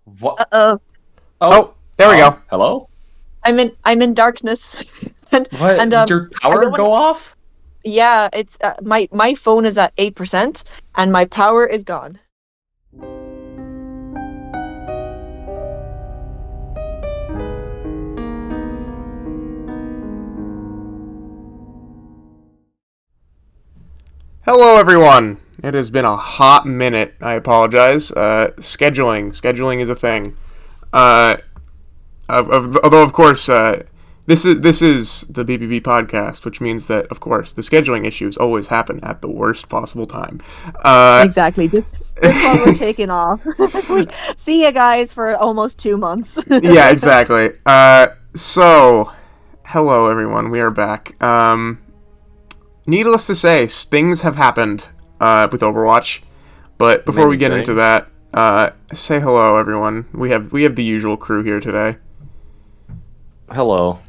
What? Uh-oh. Oh, there we go. Hello? I'm in darkness. and What? and Did your I power don't want go off? yeah, it's my phone is at 8% and my power is gone. Hello, everyone. It has been a hot minute. I apologize. Scheduling is a thing. Although, of course, this is the BBB podcast, which means that, of course, the scheduling issues always happen at the worst possible time. Exactly. This one we're taking off. See you guys for almost 2 months. Yeah, exactly. So, hello, everyone. We are back. Needless to say, things have happened with Overwatch. But before we get into that, say hello, everyone. We have the usual crew here today. Hello.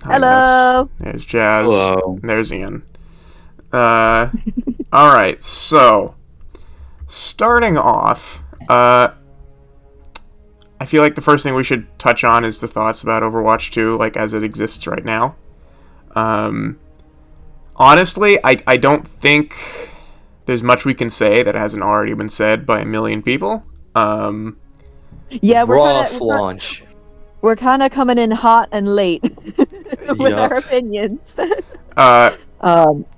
Hello. There's Jazz. Hello. There's Ian. All right. So, starting off, I feel like the first thing we should touch on is the thoughts about Overwatch 2, like as it exists right now. Honestly, I don't think there's much we can say that hasn't already been said by a million people. Yeah, Rough launch. we're kind of coming in hot and late with Yup. our opinions. I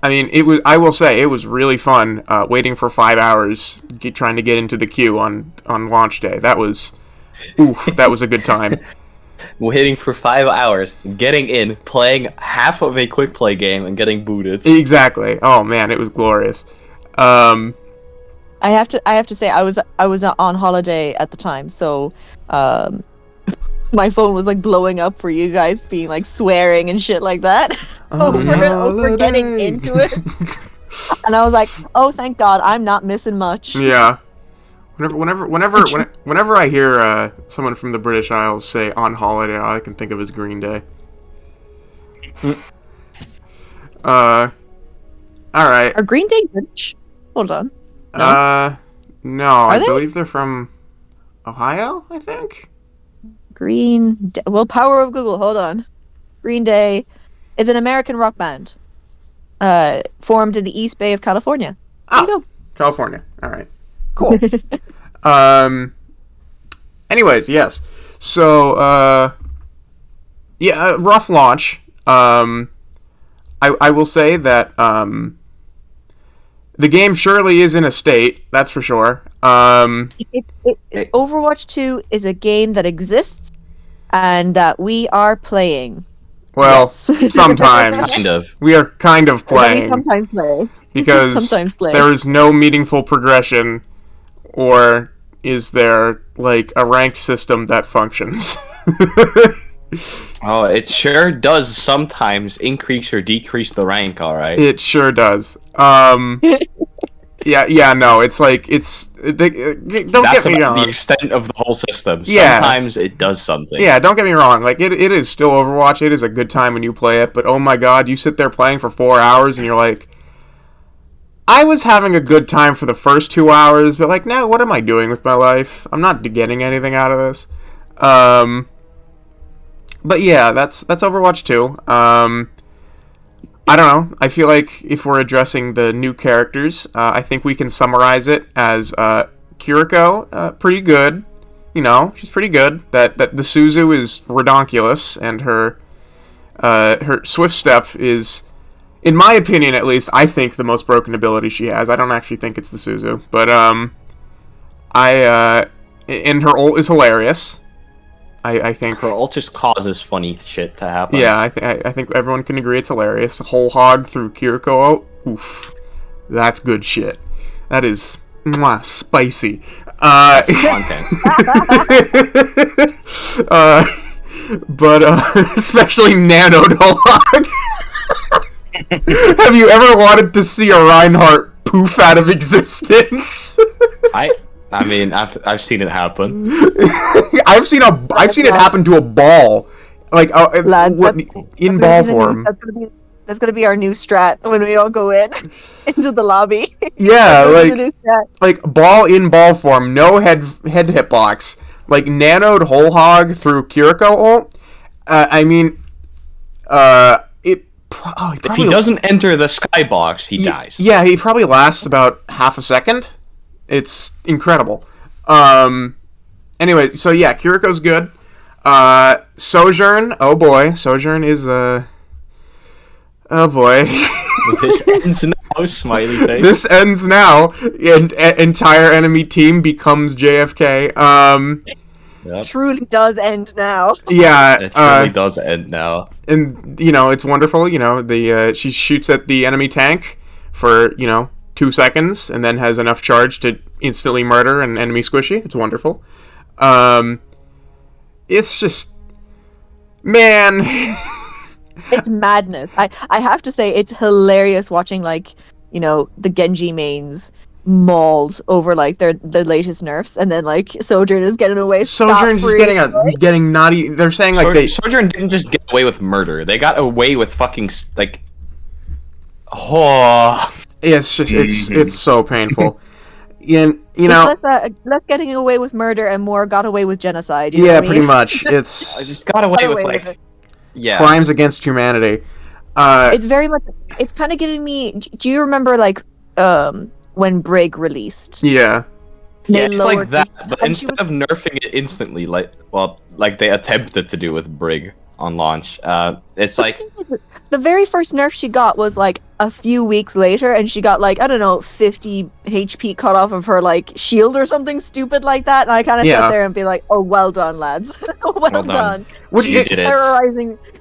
mean, I will say it was really fun waiting for 5 hours, trying to get into the queue on launch day. That was a good time. Waiting for 5 hours, getting in, playing half of a quick play game, and getting booted. Exactly. Oh man, it was glorious. I have to say I was on holiday at the time, so my phone was like blowing up for you guys being like swearing and shit like that over getting into it. And I was like, oh, thank God, I'm not missing much. Yeah. Whenever I hear someone from the British Isles say "on holiday," all I can think of is Green Day. All right. Are Green Day British? Hold on. No, Are I they? believe they're from Ohio. I think. Well, power of Google. Hold on. Green Day is an American rock band, formed in the East Bay of California. There you go. California. All right. Cool. Anyways, yes. So, rough launch. I will say that the game surely is in a state. That's for sure. Overwatch 2 is a game that exists and that we are playing. Well, Yes. sometimes. Kind of. We are kind of We playing sometimes play. because sometimes play. there is no meaningful progression, or is there like a ranked system that functions? Oh, it sure does sometimes increase or decrease the rank, alright? It sure does. Yeah, no, it's like, don't That's get me about the wrong. extent of the whole system. Yeah. Sometimes it does something. Yeah, don't get me wrong. Like, it is still Overwatch. It is a good time when you play it, but oh my god, you sit there playing for 4 hours and you're like, I was having a good time for the first 2 hours, but like, now what am I doing with my life? I'm not getting anything out of this. But yeah, that's Overwatch 2. I don't know. I feel like if we're addressing the new characters, I think we can summarize it as Kiriko, pretty good. You know, she's pretty good. That the Suzu is redonkulous, and her Swift Step is, in my opinion at least, I think the most broken ability she has. I don't actually think it's the Suzu, but and her ult is hilarious. I think Her ult just causes funny shit to happen. yeah, I think everyone can agree it's hilarious. Whole hog through Kiriko ult, oof, that's good shit. That is spicy. That's content. But especially Nano Hog. Have you ever wanted to see a Reinhardt poof out of existence? I mean, I've seen it happen. I've seen it happen to a ball, like Lad, in ball form. That's gonna be our new strat when we all go in into the lobby. Yeah, That's the new strat. like ball in ball form, no head hitbox. like nanoed whole hog through Kiriko ult. I mean, if he doesn't enter the skybox, he dies. Yeah, he probably lasts about half a second. It's incredible. Anyway, so yeah, Kiriko's good. Sojourn, oh boy, Sojourn is oh boy. This ends now, smiley face. This ends now. Entire enemy team becomes JFK. Yep. Truly does end now. Yeah, it really does end now. And it's wonderful. She shoots at the enemy tank for 2 seconds, and then has enough charge to instantly murder an enemy squishy. It's wonderful. It's just, man. It's madness. I have to say, it's hilarious watching the Genji mains mauled over the latest nerfs, and then Sojourn is getting away. Sojourn's just getting naughty. They're saying Sojourn didn't just get away with murder. They got away with fucking oh. It's just it's so painful. And less getting away with murder and more got away with genocide. You know what I mean? Pretty much. It's I just got away with crimes against humanity. It's very much. It's kind of giving me. Do you remember when Brig released? Yeah. Yeah, it's like that, but instead of nerfing it instantly, like they attempted to do with Brig on launch, it's like the very first nerf she got was a few weeks later, and she got 50 HP cut off of her shield or something stupid like that, and I kind of sat there and be like, oh, well done, lads. well done.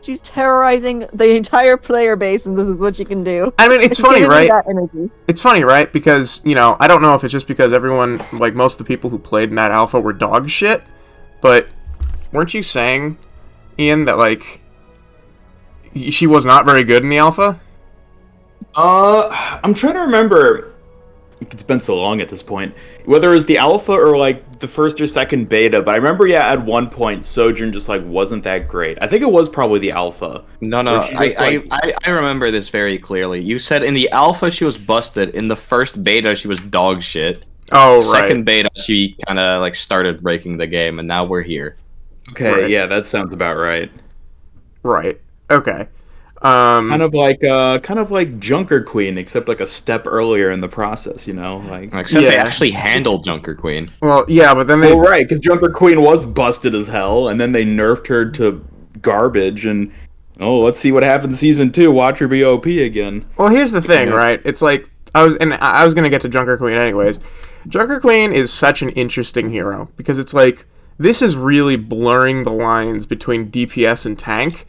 She's terrorizing the entire player base, and this is what she can do. I mean, it's funny, right? It's funny, right? Because I don't know if it's just because everyone, most of the people who played in that alpha were dog shit, but weren't you saying, Ian, that she was not very good in the alpha? I'm trying to remember. It's been so long at this point. Whether it was the alpha or the first or second beta, but I remember at one point Sojourn just wasn't that great. I think it was probably the alpha. No, I remember this very clearly. You said in the alpha she was busted. In the first beta she was dog shit. Oh, right. Second beta she kind of started breaking the game, and now we're here. Okay, right. Yeah, that sounds about right. Right. Okay. Kind of like Junker Queen, except a step earlier in the process, Except they actually handled Junker Queen. Well, yeah, but then they... Well, right, because Junker Queen was busted as hell, and then they nerfed her to garbage, and... Oh, let's see what happens in Season 2. Watch her be OP again. Well, here's the thing, right? It's I was going to get to Junker Queen anyways. Junker Queen is such an interesting hero, because it's this is really blurring the lines between DPS and tank.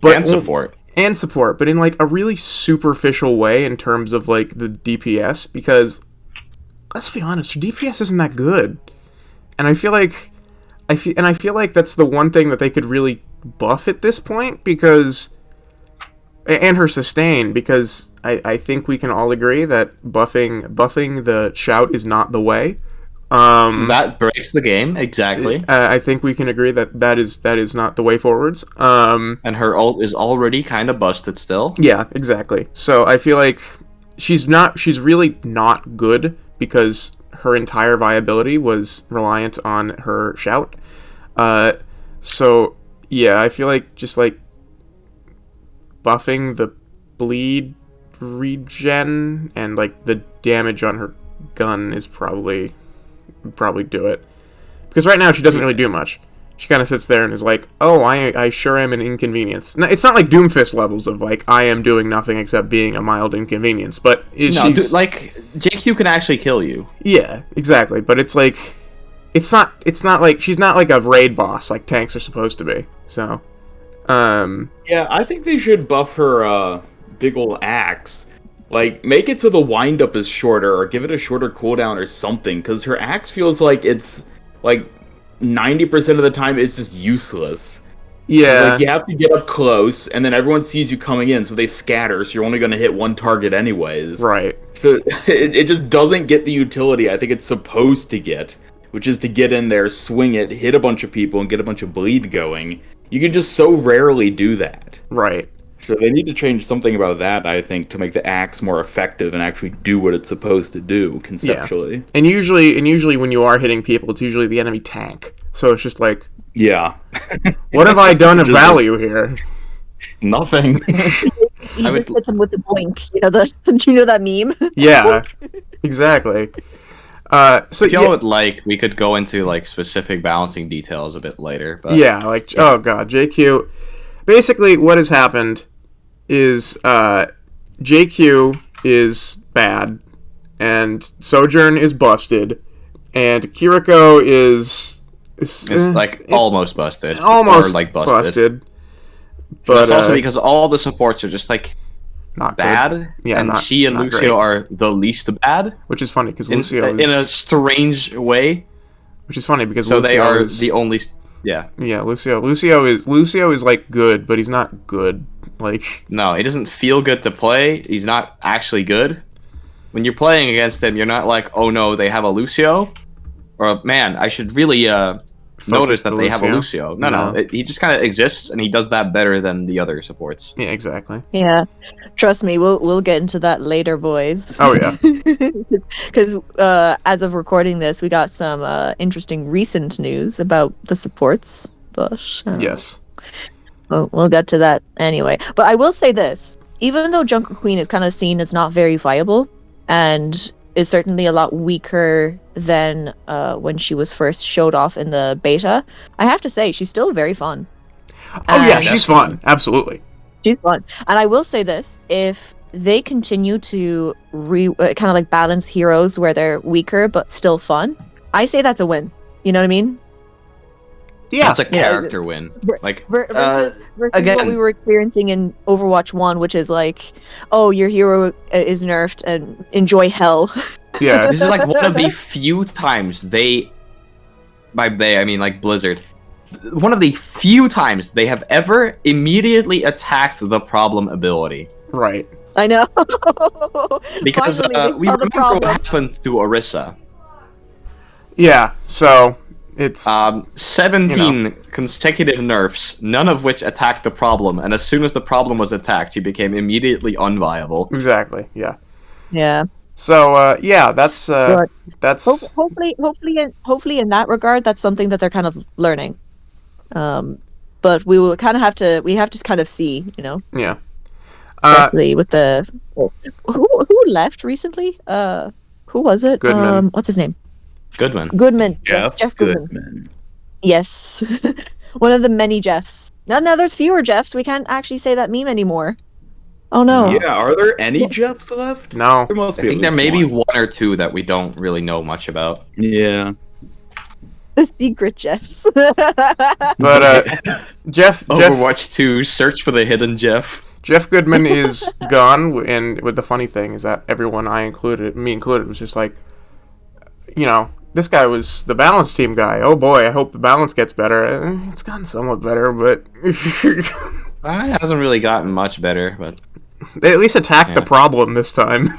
And support. But in a really superficial way in terms of the DPS, because let's be honest, her DPS isn't that good. And I feel like that's the one thing that they could really buff at this point, because and her sustain, because I think we can all agree that buffing the shout is not the way. That breaks the game, exactly. I think we can agree that is not the way forwards. And her ult is already kind of busted still. Yeah, exactly. So I feel like she's really not good, because her entire viability was reliant on her shout. So yeah, I feel like just buffing the bleed regen and the damage on her gun is probably do it, because right now she doesn't really do much. She kind of sits there and is oh, I sure am an inconvenience. It's not Doomfist levels of I am doing nothing except being a mild inconvenience, but JQ can actually kill you. Yeah, exactly, but it's it's not she's not a raid boss like tanks are supposed to be. So yeah, I think they should buff her big ol' axe. Make it so the wind-up is shorter, or give it a shorter cooldown or something, because her axe feels it's 90% of the time it's just useless. Yeah. You have to get up close, and then everyone sees you coming in, so they scatter, so you're only going to hit one target anyways. Right. So it just doesn't get the utility I think it's supposed to get, which is to get in there, swing it, hit a bunch of people, and get a bunch of bleed going. You can just so rarely do that. Right. So they need to change something about that, I think, to make the axe more effective and actually do what it's supposed to do conceptually. Yeah. And usually when you are hitting people, it's usually the enemy tank. So it's just like, Yeah. what have I done of value here? Nothing. He just hits him with the boink. You know do you know that meme? Yeah, exactly. So If y'all would like, we could go into like specific balancing details a bit later. But yeah, like oh god, JQ. Basically, what has happened is JQ is bad, and Sojourn is busted, and Kiriko is it's like almost busted. almost or, like busted. But it's also because all the supports are just like not bad, good. Yeah, and not, she and not Lucio great. are the least bad. Which is funny because in, Lucio in a strange way. Which is funny because so Lucio they are is, the only. Yeah. Yeah, Lucio is like good, but he's not good. Like no, he doesn't feel good to play. He's not actually good. When you're playing against him, you're not like, oh no, they have a Lucio, or man, I should really notice that they have a Lucio. No. He just kind of exists, and he does that better than the other supports. Yeah, exactly. Yeah, trust me, we'll get into that later, boys. Oh yeah. Because as of recording this, we got some interesting recent news about the supports. But yes, we'll get to that anyway. But I will say this: even though Junker Queen is kind of seen as not very viable, and is certainly a lot weaker than when she was first showed off in the beta, I have to say she's still very fun. Oh yeah, she's fun. Absolutely. She's fun. And I will say this, if they continue to kind of like balance heroes where they're weaker but still fun, I say that's a win. You know what I mean? Yeah. That's a character win. Like versus again, what we were experiencing in Overwatch 1, which is like, oh, your hero is nerfed and enjoy hell. Yeah. This is like one of the few times they, by they I mean like Blizzard, one of the few times they have ever immediately attacked the problem ability. Right. I know. Because Finally, we remember what happened to Orisa. Yeah, so it's 17 consecutive nerfs, none of which attacked the problem, and as soon as the problem was attacked, he became immediately unviable. Exactly. Yeah. Yeah. So yeah, that's hopefully in that regard, that's something that they're kind of learning. But we will kind of have to kind of see, you know. Yeah. Especially with the who left recently? Who was it? Goodman. What's his name? Goodman. Jeff Goodman. Yes. One of the many Jeffs. Now there's fewer Jeffs. We can't actually say that meme anymore. Oh no. Yeah, are there any Jeffs left? No. There must be. I think there may be one or two that we don't really know much about. Yeah. The secret Jeffs. But Jeff Overwatch 2, search for the hidden Jeff. Jeff Goodman is gone, and with the funny thing is that everyone, me included, was just like, you know, this guy was the balance team guy. Oh boy, I hope the balance gets better. It's gotten somewhat better, but It hasn't really gotten much better, but they at least attacked the problem this time.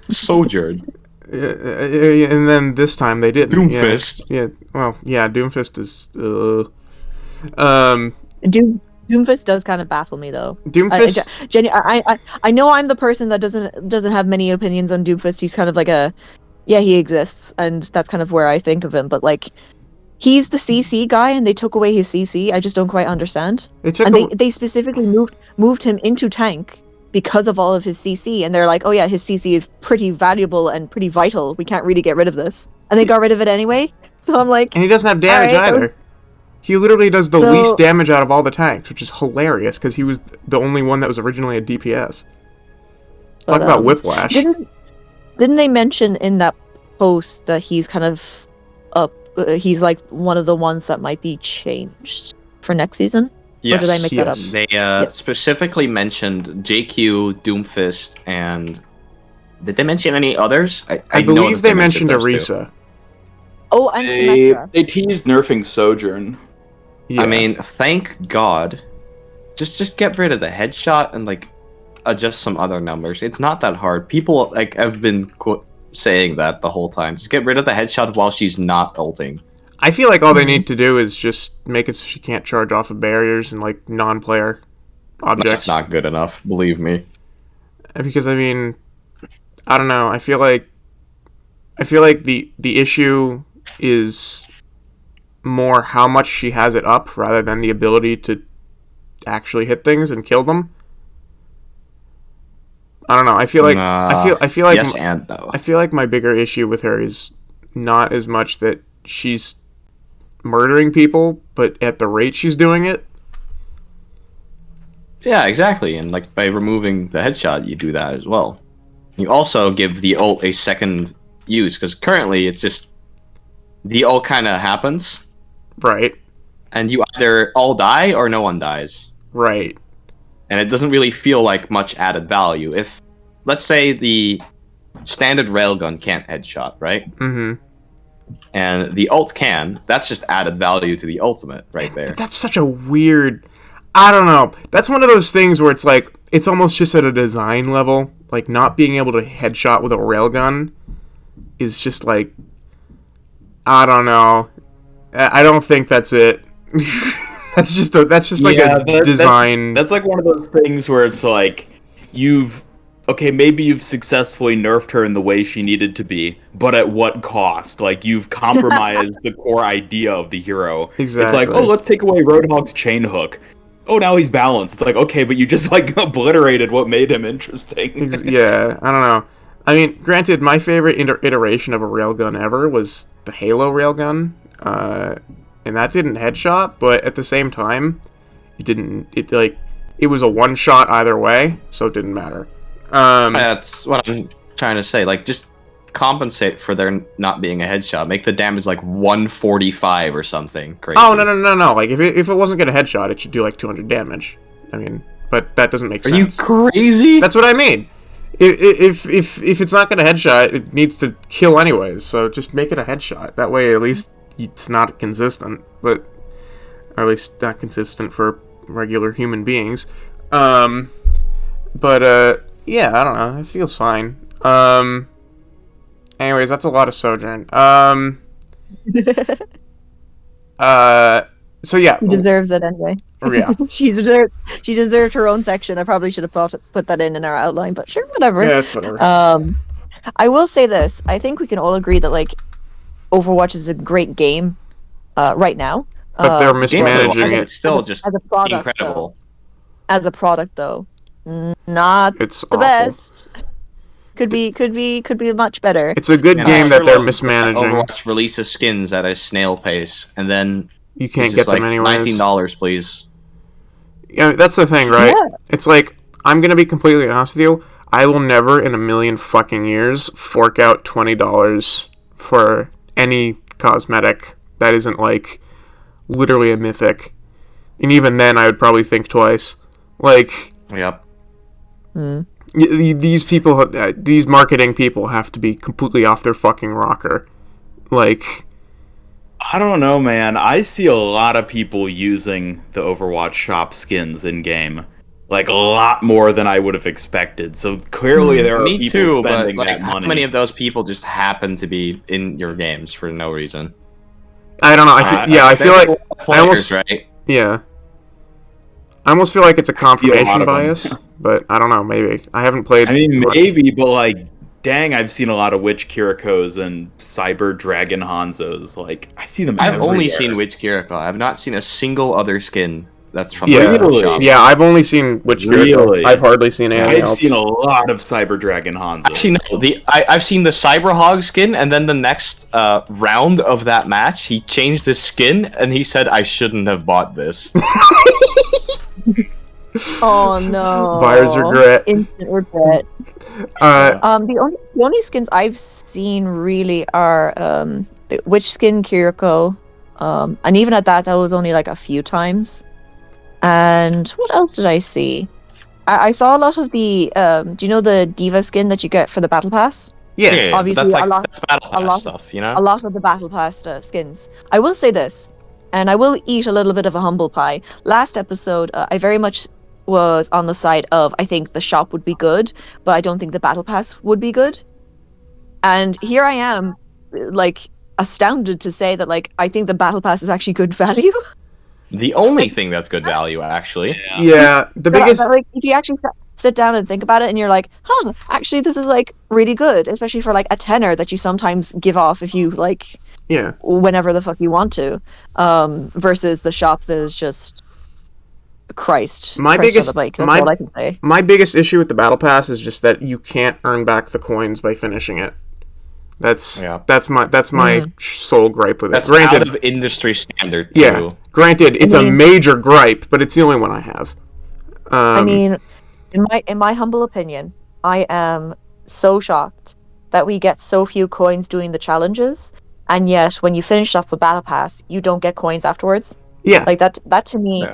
Sojourn. And then this time they didn't. Doomfist. Yeah. Well, yeah, Doomfist is. Doomfist does kind of baffle me though. Doomfist. Jenny, I know I'm the person that doesn't have many opinions on Doomfist. He's kind of like he exists, and that's kind of where I think of him. But like, he's the CC guy, and they took away his CC. I just don't quite understand. They specifically moved him into tank because of all of his CC, and they're like, oh yeah, his CC is pretty valuable and pretty vital. We can't really get rid of this, and they got rid of it anyway. So I'm like, and he doesn't have damage either. He literally does the least damage out of all the tanks, which is hilarious because he was the only one that was originally a DPS. Talk about whiplash. Didn't they mention in that post that he's kind of up? He's like one of the ones that might be changed for next season. Yes, or did I make that up? They specifically mentioned JQ, Doomfist, and did they mention any others? I believe they mentioned Orisa. Oh, and Symmetra. They teased nerfing Sojourn. Yeah. I mean, thank God. Just get rid of the headshot and like adjust some other numbers. It's not that hard. People like have been saying that the whole time. Just get rid of the headshot while she's not ulting. I feel like all they need to do is just make it so she can't charge off of barriers and like non-player. objects. That's not good enough, believe me. Because I mean, I don't know. I feel like the issue is more how much she has it up rather than the ability to actually hit things and kill them. I don't know. I feel like yes and no. I feel like my bigger issue with her is not as much that she's murdering people, but at the rate she's doing it. Yeah, exactly. And like by removing the headshot, you do that as well. You also give the ult a second use, because currently it's just the ult kind of happens, right? And you either all die or no one dies, right? And it doesn't really feel like much added value. If, let's say, the standard railgun can't headshot, right? Mm-hmm. And the ult can, that's just added value to the ultimate right there. That's such a weird... I don't know. That's one of those things where it's like, it's almost just at a design level. Like, not being able to headshot with a railgun is just like... I don't know. I don't think that's it. That's just a design. That's like one of those things where it's like maybe you've successfully nerfed her in the way she needed to be, but at what cost? Like, you've compromised the core idea of the hero. Exactly. It's like, oh, let's take away Roadhog's chain hook. Oh, now he's balanced. It's like, okay, but you just like obliterated what made him interesting. Yeah, I don't know. I mean, granted, my favorite iteration of a railgun ever was the Halo railgun. And that didn't headshot, but at the same time, it was a one shot either way, so it didn't matter. That's what I'm trying to say. Like, just compensate for there not being a headshot. Make the damage like 145 or something crazy. Oh, no. Like, if it wasn't gonna headshot, it should do like 200 damage. I mean, but that doesn't make sense. Are you crazy? That's what I mean. If it's not gonna headshot, it needs to kill anyways, so just make it a headshot. That way, at least it's not consistent, or at least not consistent for regular human beings. Yeah, I don't know. It feels fine. Anyways, that's a lot of Sojourn. So yeah, She deserves it anyway. Yeah. she deserved her own section. I probably should have put that in our outline, but sure, whatever. Yeah, it's whatever. I will say this. I think we can all agree that like Overwatch is a great game right now. But they're mismanaging it. It's still just as a product, incredible. As a product, though, not It's the awful. best. Could be much better. It's a good game that they're mismanaging. Overwatch releases skins at a snail pace, and then You can't get them anyways. $19, please. Yeah, that's the thing, right? Yeah. It's like, I'm gonna be completely honest with you. I will never in a million fucking years fork out $20 for any cosmetic that isn't like literally a mythic. And even then, I would probably think twice. Like, Yep. these people, these marketing people have to be completely off their fucking rocker. Like, I don't know, man. I see a lot of people using the Overwatch shop skins in game, like a lot more than I would have expected. So clearly, there are Me people too, but spending like, that how money. many of those people just happen to be in your games for no reason? I don't know. I feel There's like a lot of I players, almost right? yeah. I almost feel like it's a feel a lot confirmation of them. bias, but I don't know. Maybe I haven't played. I mean, much. maybe, but like, dang, I've seen a lot of Witch Kirikos and Cyber Dragon Hanzos. Like, I see them. I've everywhere. only seen Witch Kiriko. I've not seen a single other skin that's from Yeah, the shop. yeah. I've only seen Witch Kiriko. Really? I've hardly seen anything I've else. seen a lot of Cyber Dragon Hanzos. Actually, no. I've seen the Cyberhog skin, and then the next round of that match, he changed his skin, and he said, "I shouldn't have bought this." Oh no! Buyer's regret. Instant regret. The only skins I've seen really are the Witch skin Kiriko, and even at that was only like a few times. And what else did I see? I saw a lot of the do you know the Diva skin that you get for the Battle Pass? Yeah. obviously, that's like a lot- that's Battle Pass lot- stuff, you know. A lot of the Battle Pass skins. I will say this, and I will eat a little bit of a humble pie. Last episode, I very much was on the side of I think the shop would be good, but I don't think the Battle Pass would be good. And here I am, like, astounded to say that, like, I think the Battle Pass is actually good value. the only thing that's good value, actually. Yeah, the biggest. But, like, if you actually sit down and think about it, and you're like, huh, actually, this is like really good, especially for like a tenner that you sometimes give off if you like, Yeah. whenever the fuck you want to, versus the shop that is just Christ. My Christ biggest- on the bike. That's my- all I can say. My biggest issue with the battle pass is just that you can't earn back the coins by finishing it. That's my sole gripe with it. That's Granted, out of industry standard, too. yeah. Granted, it's a major gripe, but it's the only one I have. I mean, in my humble opinion, I am so shocked that we get so few coins doing the challenges, and yet when you finish off the battle pass, you don't get coins afterwards. Yeah. Like that to me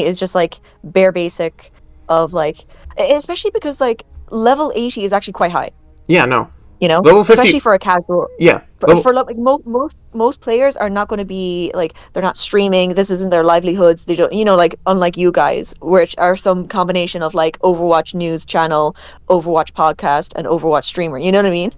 is just like bare basic of like, especially because like level 80 is actually quite high. Yeah, no. You know, Level 50 especially for a casual. Yeah. For like most players are not going to be like, they're not streaming. This isn't their livelihoods. They don't, like, unlike you guys, which are some combination of like Overwatch news channel, Overwatch podcast, and Overwatch streamer. You know what I mean?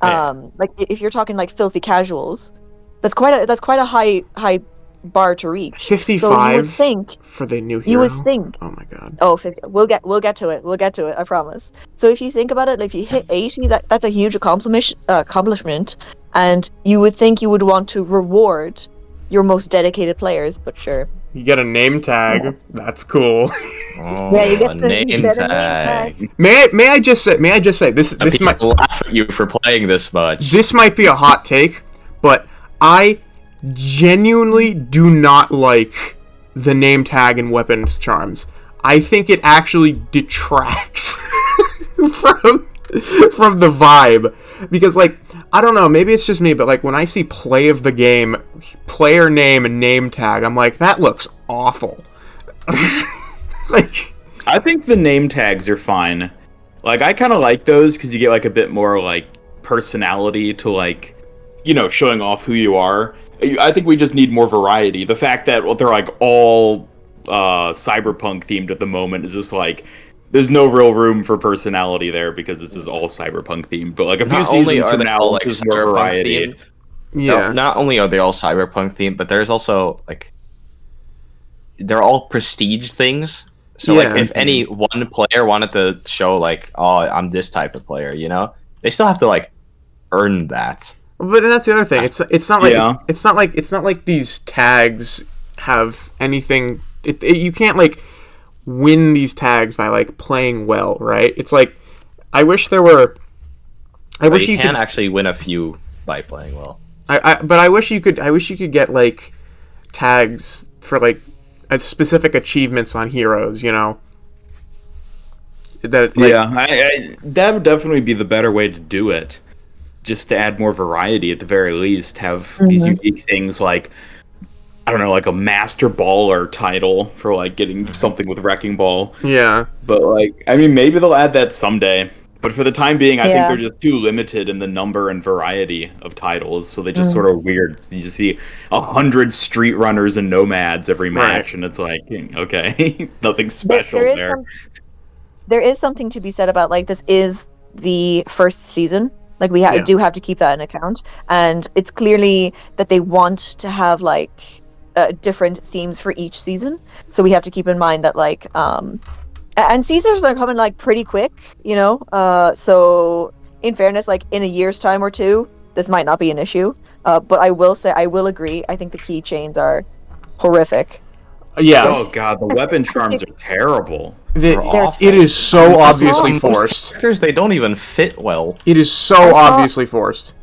Yeah. Like if you're talking like filthy casuals, that's quite a high bar to reach. 55 So you would think, for the new hero. you would think. Oh my god. Oh, 50. We'll get to it. We'll get to it. I promise. So if you think about it, if you hit 80, that's a huge accomplishment, and you would think you would want to reward your most dedicated players. But sure. You get a name tag. That's cool. Oh, Yeah, you get a to- name you get a name tag. May I just say this People might laugh at you for playing this much. this might be a hot take, but I genuinely do not like the name tag and weapons charms. I think it actually detracts from the vibe, because like, I don't know, maybe it's just me, but like when I see play of the game, player name and name tag, I'm like, that looks awful. Like, I think the name tags are fine. Like, I kind of like those because you get like a bit more like personality to like, showing off who you are. I think we just need more variety. The fact that they're like all cyberpunk themed at the moment is just like, there's no real room for personality there because this is all cyberpunk themed. But like a few seasons from now, there's more variety. Themed. yeah. No, not only are they all cyberpunk themed, but there's also like, they're all prestige things. So Yeah. like, if any one player wanted to show like, oh, I'm this type of player, they still have to like earn that. But that's the other thing. It's not like Yeah. it's not like these tags have anything. You can't like win these tags by like playing well, right? It's like, I wish there were. I wish you can could actually win a few by playing well. but I wish you could. I wish you could get like tags for like specific achievements on heroes. That like, That would definitely be the better way to do it. Just to add more variety at the very least. Have these unique things like, I don't know, like a Master Baller title for like getting something with Wrecking Ball. Yeah. But like, I mean, maybe they'll add that someday. But for the time being, I think Yeah. they're just too limited in the number and variety of titles. So they just sort of weird. You just see 100 street runners and nomads every match, Right. and it's like, okay, nothing special there. There is something to be said about like, this is the first season. Like we Yeah. do have to keep that in account, and it's clearly that they want to have like different themes for each season. So we have to keep in mind that like, and seasons are coming like pretty quick, So in fairness, like in a year's time or two, this might not be an issue. But I will agree. I think the keychains are horrific. Yeah. Oh god, the weapon charms are terrible. It is so obviously Most forced. characters, they don't even fit well. It is so I saw- obviously forced.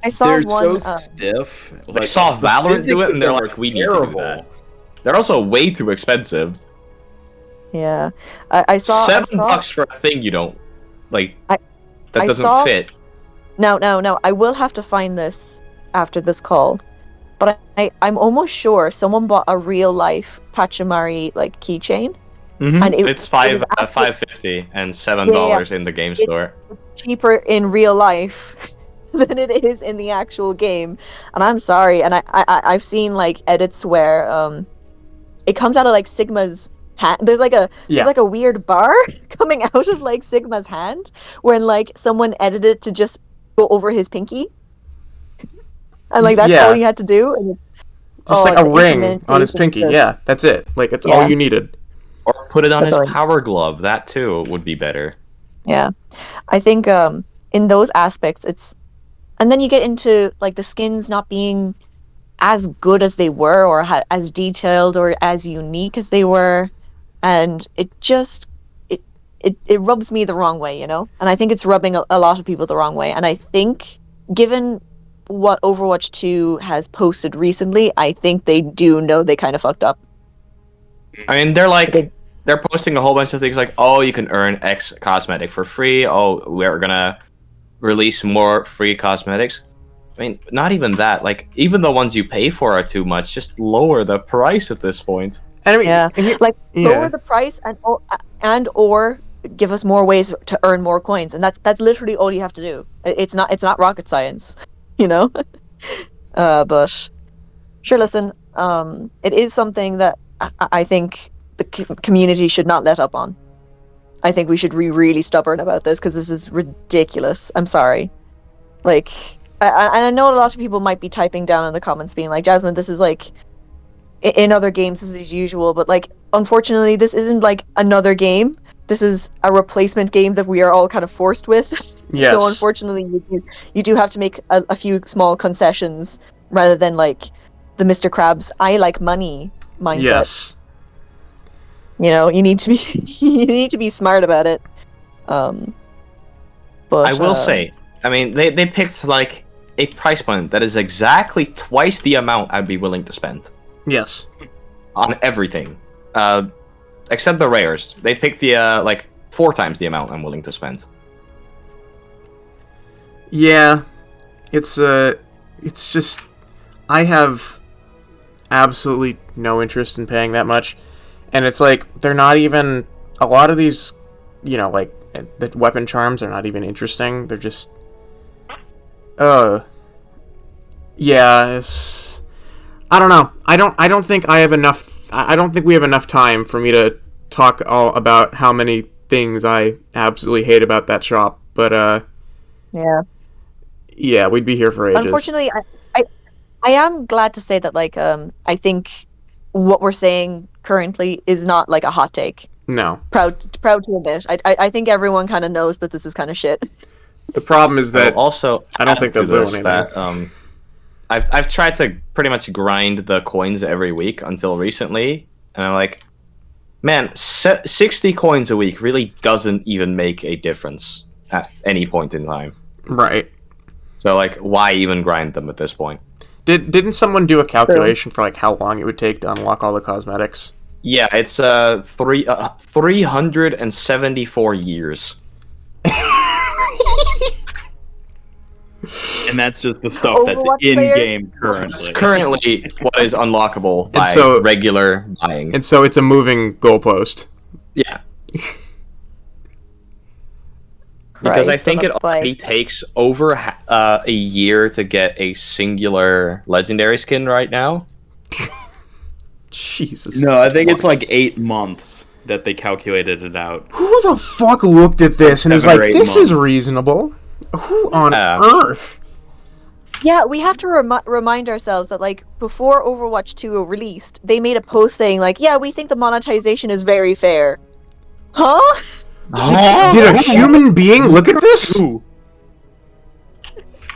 I saw They're one. so stiff. They saw the Valorant do physics it, and of they're them like, are we need to do terrible. that. They're also way too expensive. Yeah, I saw $7 for a thing you don't like. I Doesn't saw- fit. No, I will have to find this after this call, but I'm almost sure someone bought a real life Pachimari like keychain. And It's actually- $5.50 and $7 in the game store. cheaper in real life than it is in the actual game, and I'm sorry. And I've seen like edits where it comes out of like Sigma's hand. There's like a weird bar coming out of like Sigma's hand when like someone edited to just go over his pinky, and like that's Yeah. all he had to do. And Just like a ring on implementation his pinky. is- Yeah, that's it. Like, it's Yeah. all you needed. Or put it on his Totally. power glove. That too would be better. Yeah, I think in those aspects, and then you get into like the skins not being as good as they were, or as detailed or as unique as they were, and it rubs me the wrong way, you know. And I think it's rubbing a lot of people the wrong way. And I think, given what Overwatch 2 has posted recently, I think they do know they kind of fucked up. I mean, they're posting a whole bunch of things like, oh, you can earn X cosmetic for free. Oh, we're gonna release more free cosmetics. I mean, not even that. Like, even the ones you pay for are too much. Just lower the price at this point. And I mean, Yeah, like yeah. lower the price and or give us more ways to earn more coins, and that's literally all you have to do. It's not rocket science, you know. But sure, listen. It is something that I think the community should not let up on. I think we should be really stubborn about this because this is ridiculous. I'm sorry. Like, I know a lot of people might be typing down in the comments being like, Jasmine, this is like, in other games this is usual, but like, unfortunately, this isn't like another game. This is a replacement game that we are all kind of forced with. Yes. So unfortunately, you do have to make a few small concessions rather than like the Mr. Krabs I like money mindset. Yes. You know, you need to be smart about it. But I will say, I mean, they picked like a price point that is exactly twice the amount I'd be willing to spend Yes. on everything, except the rares. They picked the like 4 times the amount I'm willing to spend. Yeah. It's just, I have absolutely no interest in paying that much. And it's like, they're not even, a lot of these, you know, like, the weapon charms are not even interesting. They're just, yeah, it's, I don't know. I don't think I have enough, I don't think we have enough time for me to talk all about how many things I absolutely hate about that shop. But, yeah, we'd be here for ages. Unfortunately, I am glad to say that, like, I think what we're saying currently is not like a hot take. No. Proud to admit. I think everyone kind of knows that this is kind of shit. The problem is that also, I don't think they'll do anything. That, I've tried to pretty much grind the coins every week until recently, and I'm like, man, 60 coins a week really doesn't even make a difference at any point in time. Right. So, like, why even grind them at this point? Didn't someone do a calculation for like how long it would take to unlock all the cosmetics? Yeah, it's 374 years. And that's just the stuff that's Overwatch in players? game currently. It's currently what is unlockable by so- regular buying. And so it's a moving goalpost. Yeah. Because I Christ, think on it a bike. already takes over a year to get a singular legendary skin right now. Jesus. No, I think it's like 8 months that they calculated it out. Who the fuck looked at this and is 7 or like, 8 this is months. reasonable? Who on Yeah. earth? Yeah, we have to remind ourselves that, like, before Overwatch 2 released, they made a post saying, like, yeah, we think the monetization is very fair. Huh? Did a human being look at this? Ooh.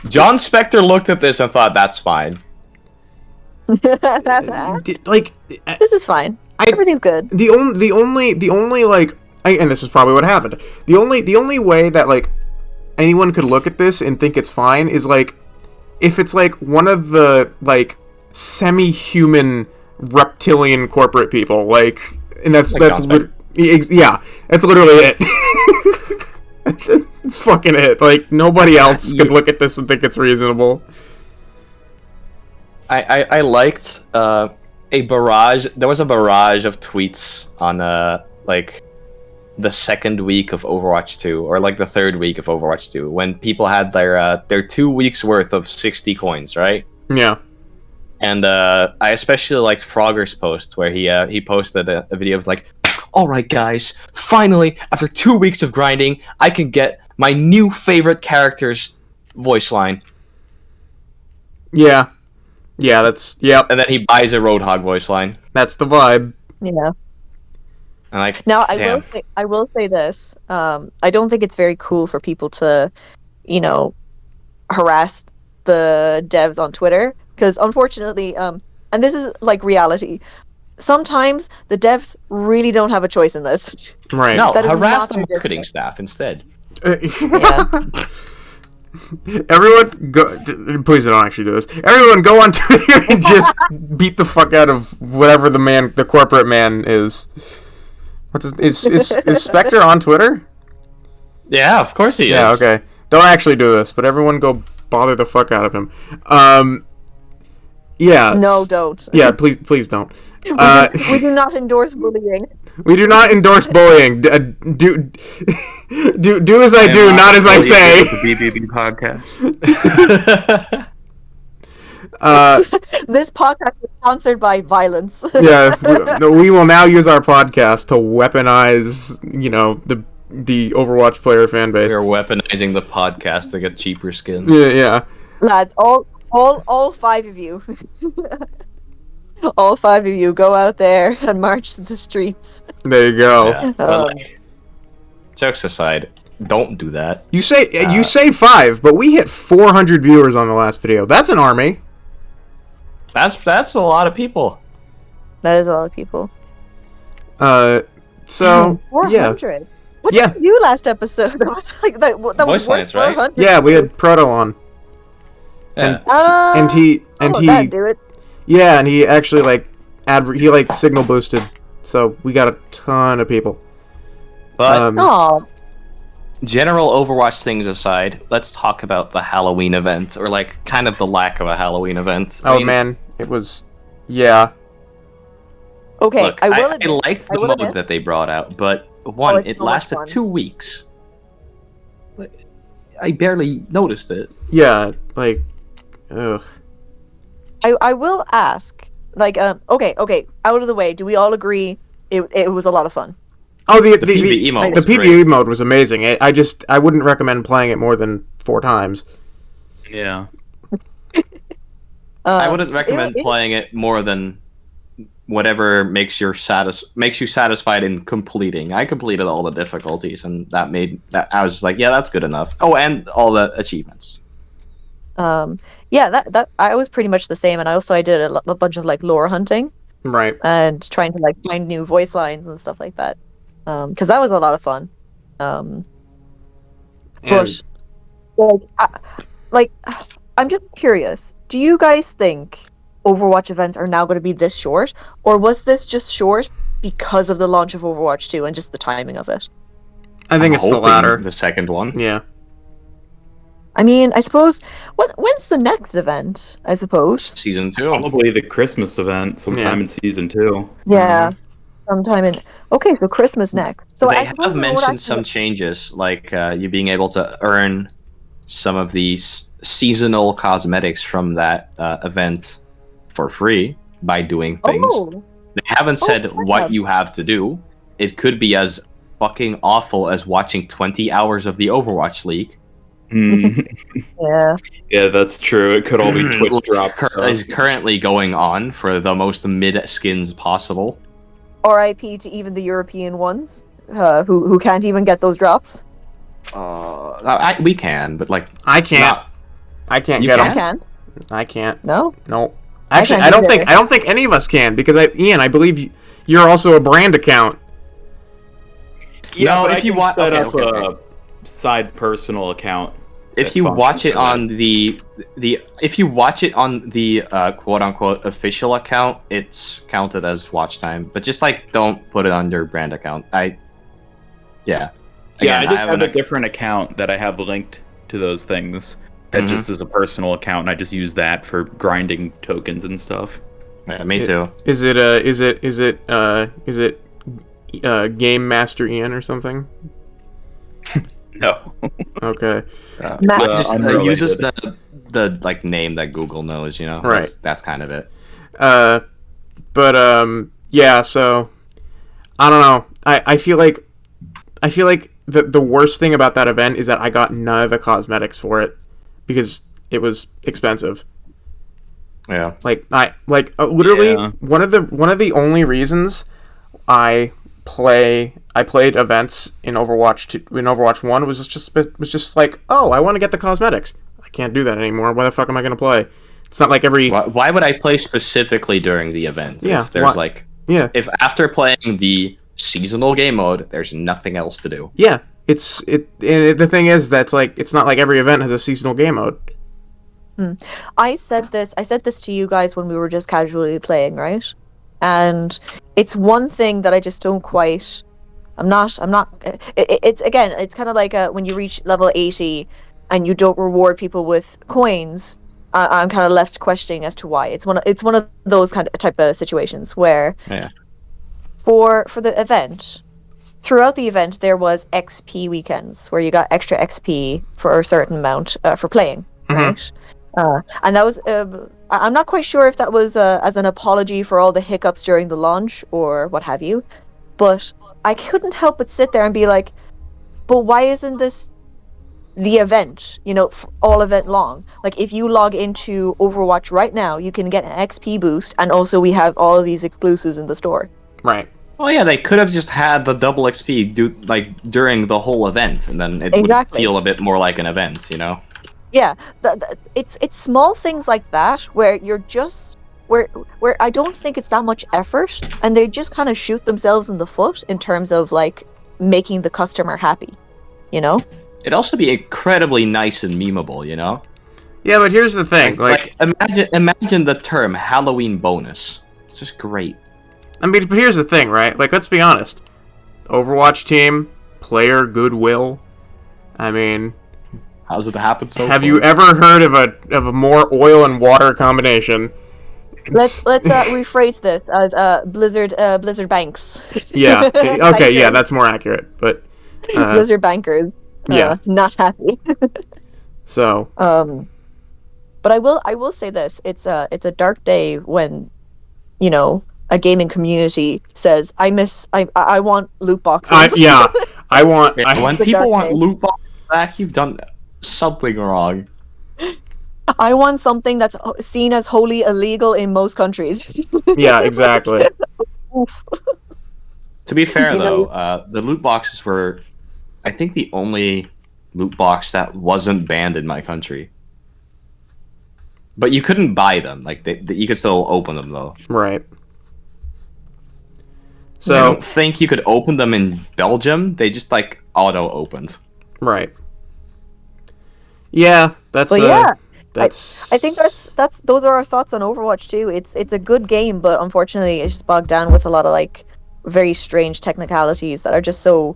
John Spector looked at this and thought, that's fine. Like, This is fine. Everything's good. the only like, and this is probably what happened. The only way that like anyone could look at this and think it's fine is like if it's like one of the like semi-human reptilian corporate people, like, and that's Like John Spector. yeah, that's literally it. It's fucking it. Like, nobody else could look at this and think it's reasonable. I liked a barrage. There was a barrage of tweets on like the second week of Overwatch 2, or like the third week of Overwatch 2, when people had their 2 weeks worth of 60 coins, right? Yeah. And I especially liked Frogger's post where he posted a video of like, all right, guys, finally, after 2 weeks of grinding, I can get my new favorite character's voice line. Yeah. Yeah, yep. And then he buys a Roadhog voice line. That's the vibe. Yeah. And like, now damn. I will say this. I don't think it's very cool for people to, harass the devs on Twitter, because unfortunately, and this is like reality. Sometimes the devs really don't have a choice in this. Right. No, That is harass not the their marketing difference. staff instead. Yeah. Everyone go. Please don't actually do this. Everyone go on Twitter and just beat the fuck out of whatever the corporate man is. What's is Spectre on Twitter? Yeah, of course he is. Yeah. Okay. Don't actually do this, but everyone go bother the fuck out of him. Yeah. No, don't. Yeah. Please don't. We do not endorse bullying. We do not endorse bullying. Do as I do, not as I say. The BBB podcast. This podcast is sponsored by violence. Yeah, we will now use our podcast to weaponize, the Overwatch player fan base. We're weaponizing the podcast to get cheaper skins. Yeah. Lads, all 5 of you. All 5 of you go out there and march to the streets. There you go. Yeah, but like, jokes aside, don't do that. You say 5, but we hit 400 viewers on the last video. That's an army. That's a lot of people. That is a lot of people. So 400. What Yeah. did you do last episode? That was like that was Voice lines, right? 400. yeah, we had Proto on, Yeah. and he that'd do it. yeah, and he actually he signal boosted, so we got a ton of people. But Oh, general Overwatch things aside, let's talk about the Halloween event, or like kind of the lack of a Halloween event. Oh man, it was okay. Look, I will I admit. liked I the will mode admit. that they brought out, but Oh, one, it's it so much lasted fun. 2 weeks. I barely noticed it. yeah, like ugh. I will ask. Okay. Out of the way. Do we all agree it was a lot of fun? Oh, the PvE mode the was great. PvE mode was amazing. I wouldn't recommend playing it more than 4 times. Yeah. I wouldn't recommend it- playing it more than whatever makes you satisfied in completing. I completed all the difficulties, and that I was like, yeah, that's good enough. Oh, and all the achievements. Yeah, that I was pretty much the same, and I did a bunch of lore hunting Right. and trying to find new voice lines and stuff like that. Because that was a lot of fun. And But I'm just curious. Do you guys think Overwatch events are now going to be this short, or was this just short because of the launch of Overwatch 2 and just the timing of it? I think it's the Hoping latter. The second one. Yeah. I mean, I suppose when's the next event? I suppose. Season 2. Probably the Christmas event sometime Yeah. in season 2. Yeah, sometime in. Okay, so Christmas next. So they I suppose have what mentioned actually- some changes, like you being able to earn some of the seasonal cosmetics from that event for free by doing things. Oh, They haven't said yeah. what you have to do. It could be as fucking awful as watching 20 hours of the Overwatch League. yeah. Yeah, that's true. It could all be Twitch drops. Is currently going on for the most mid skins possible. R.I.P. to even the European ones, who can't even get those drops. We can, but I can't. not- I can't You get I them. can. I can't. No. No. Actually, can't I don't either. think any of us can because Ian, I believe you're also a brand account. Yeah, No, but if I you can want- set okay, up okay, a side personal account. if that you functions watch it for that. on the if you watch it on the quote unquote official account, it's counted as watch time. But just don't put it on your brand account. Yeah. Yeah, Again, I just have have an a different account that I have linked to those things. That Mhm. just is a personal account, and I just use that for grinding tokens and stuff. Yeah, me too. Is it Game Master Ian or something? No. Okay. Mine Matt- just unrelated. uses the name that Google knows. Right. That's kind of it. Yeah. So I don't know. I feel like the worst thing about that event is that I got none of the cosmetics for it because it was expensive. Yeah. Literally one of the only reasons I played events in Overwatch 1 was just like, oh, I want to get the cosmetics. I can't do that anymore. Why the fuck am I going to play? It's not like every... Why would I play specifically during the event? Yeah. If there's if after playing the seasonal game mode, there's nothing else to do. Yeah. The thing is, that's like, it's not like every event has a seasonal game mode. I said this to you guys when we were just casually playing, right? And it's one thing that I just don't quite... it's kind of like when you reach level 80 and you don't reward people with coins, I'm kind of left questioning as to why. It's one of those kind of type of situations where for the event, throughout the event there was XP weekends where you got extra XP for a certain amount for playing, right? And that was I'm not quite sure if that was as an apology for all the hiccups during the launch or what have you, but I couldn't help but sit there and be like, but why isn't this the event, all event long? Like, if you log into Overwatch right now, you can get an XP boost, and also we have all of these exclusives in the store. Right. Oh yeah, they could have just had the double XP during the whole event, and then it would feel a bit more like an event, Yeah, it's small things like that where you're just where I don't think it's that much effort, and they just kind of shoot themselves in the foot in terms of like making the customer happy, It'd also be incredibly nice and memeable, Yeah, but here's the thing, like imagine the term Halloween bonus. It's just great. I mean, but here's the thing, right? Like, let's be honest. Overwatch team, player goodwill. I mean, how does it happen so have far? you ever heard of a more oil and water combination? Let's rephrase this as Blizzard banks. Yeah. Okay. Yeah, that's more accurate. But Blizzard bankers. Not happy. So. But I will say this: it's a dark day when, a gaming community says, I want loot boxes. I want. When people want loot boxes back, you've done something wrong. I want something that's seen as wholly illegal in most countries. Yeah, exactly. To be fair, though, the loot boxes were, I think, the only loot box that wasn't banned in my country. But you couldn't buy them. Like, you could still open them, though. Right. So I don't think you could open them in Belgium. They just, auto-opened. Right. Yeah, that's... I think those are our thoughts on Overwatch 2. It's a good game, but unfortunately it's just bogged down with a lot of very strange technicalities that are just so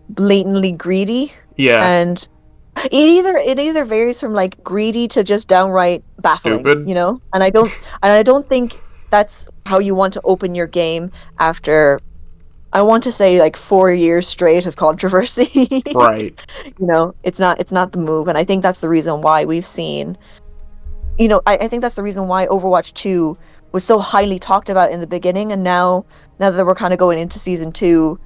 blatantly greedy. Yeah. And it either varies from greedy to just downright baffling, stupid. And I don't think that's how you want to open your game after, I want to say 4 years straight of controversy. Right. It's not the move, and I think that's the reason why we've seen, I think that's the reason why Overwatch 2 was so highly talked about in the beginning, and now that we're kind of going into season 2,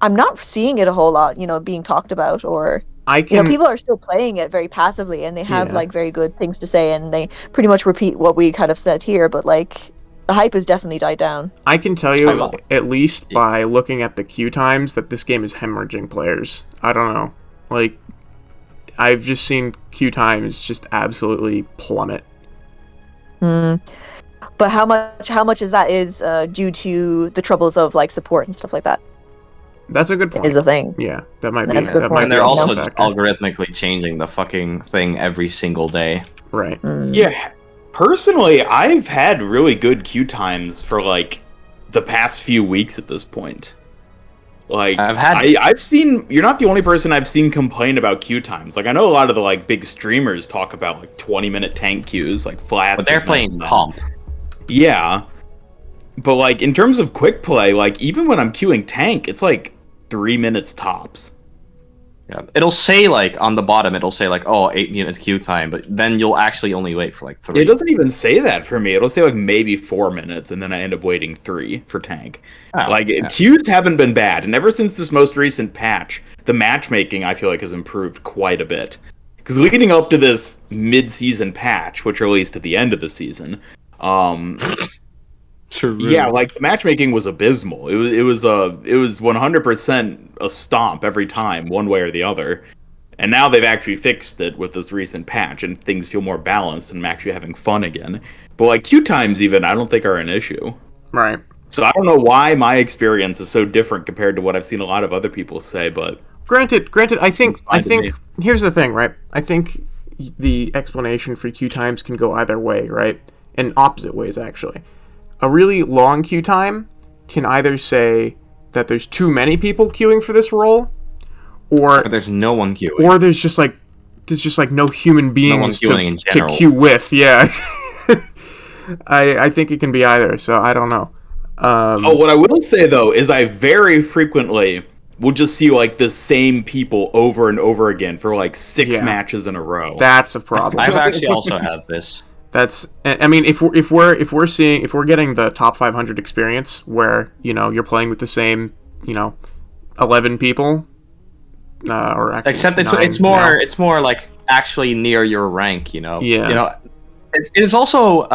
I'm not seeing it a whole lot, being talked about, or people are still playing it very passively, and they have very good things to say, and they pretty much repeat what we kind of said here, but the hype has definitely died down. I can tell you, at least by looking at the queue times, that this game is hemorrhaging players. I don't know. I've just seen queue times just absolutely plummet. But how much is that due to the troubles of support and stuff like that? That's a good point. Is a thing. Yeah, that might be. And they're also just algorithmically changing the fucking thing every single day. Right. Yeah. Personally, I've had really good queue times for the past few weeks at this point. I've seen, you're not the only person I've seen complain about queue times. I know a lot of the big streamers talk about 20-minute tank queues, flats. But they're playing comp. Yeah. But in terms of quick play, even when I'm queuing tank, it's 3 minutes tops. Yeah, it'll say on the bottom, it'll say 8-minute queue time, but then you'll actually only wait for 3. It doesn't even say that for me. It'll say maybe 4 minutes, and then I end up waiting 3 for tank. Queues haven't been bad, and ever since this most recent patch, the matchmaking I feel has improved quite a bit. Because leading up to this mid-season patch, which released at the end of the season, True. Yeah, like the matchmaking was abysmal. It was 100% a stomp every time, one way or the other. And now they've actually fixed it with this recent patch, and things feel more balanced, and I'm actually having fun again. But like queue times, even I don't think are an issue. Right. So I don't know why my experience is so different compared to what I've seen a lot of other people say, but Granted, I think fine to me. here's the thing, right? I think the explanation for queue times can go either way, right? In opposite ways, actually. A really long queue time can either say that there's too many people queuing for this role, or there's no one queuing. Or there's just like no human beings queuing in to general. queue with. Yeah. I think it can be either, so I don't know. What I will say though is I very frequently will just see like the same people over and over again for like 6 matches in a row. That's a problem. I've actually also had this. That's, I mean, if we're getting the top 500 experience where, you know, you're playing with the same, you know, 11 people, or actually except 9 it's more like actually near your rank, you know. Yeah. You know, it's also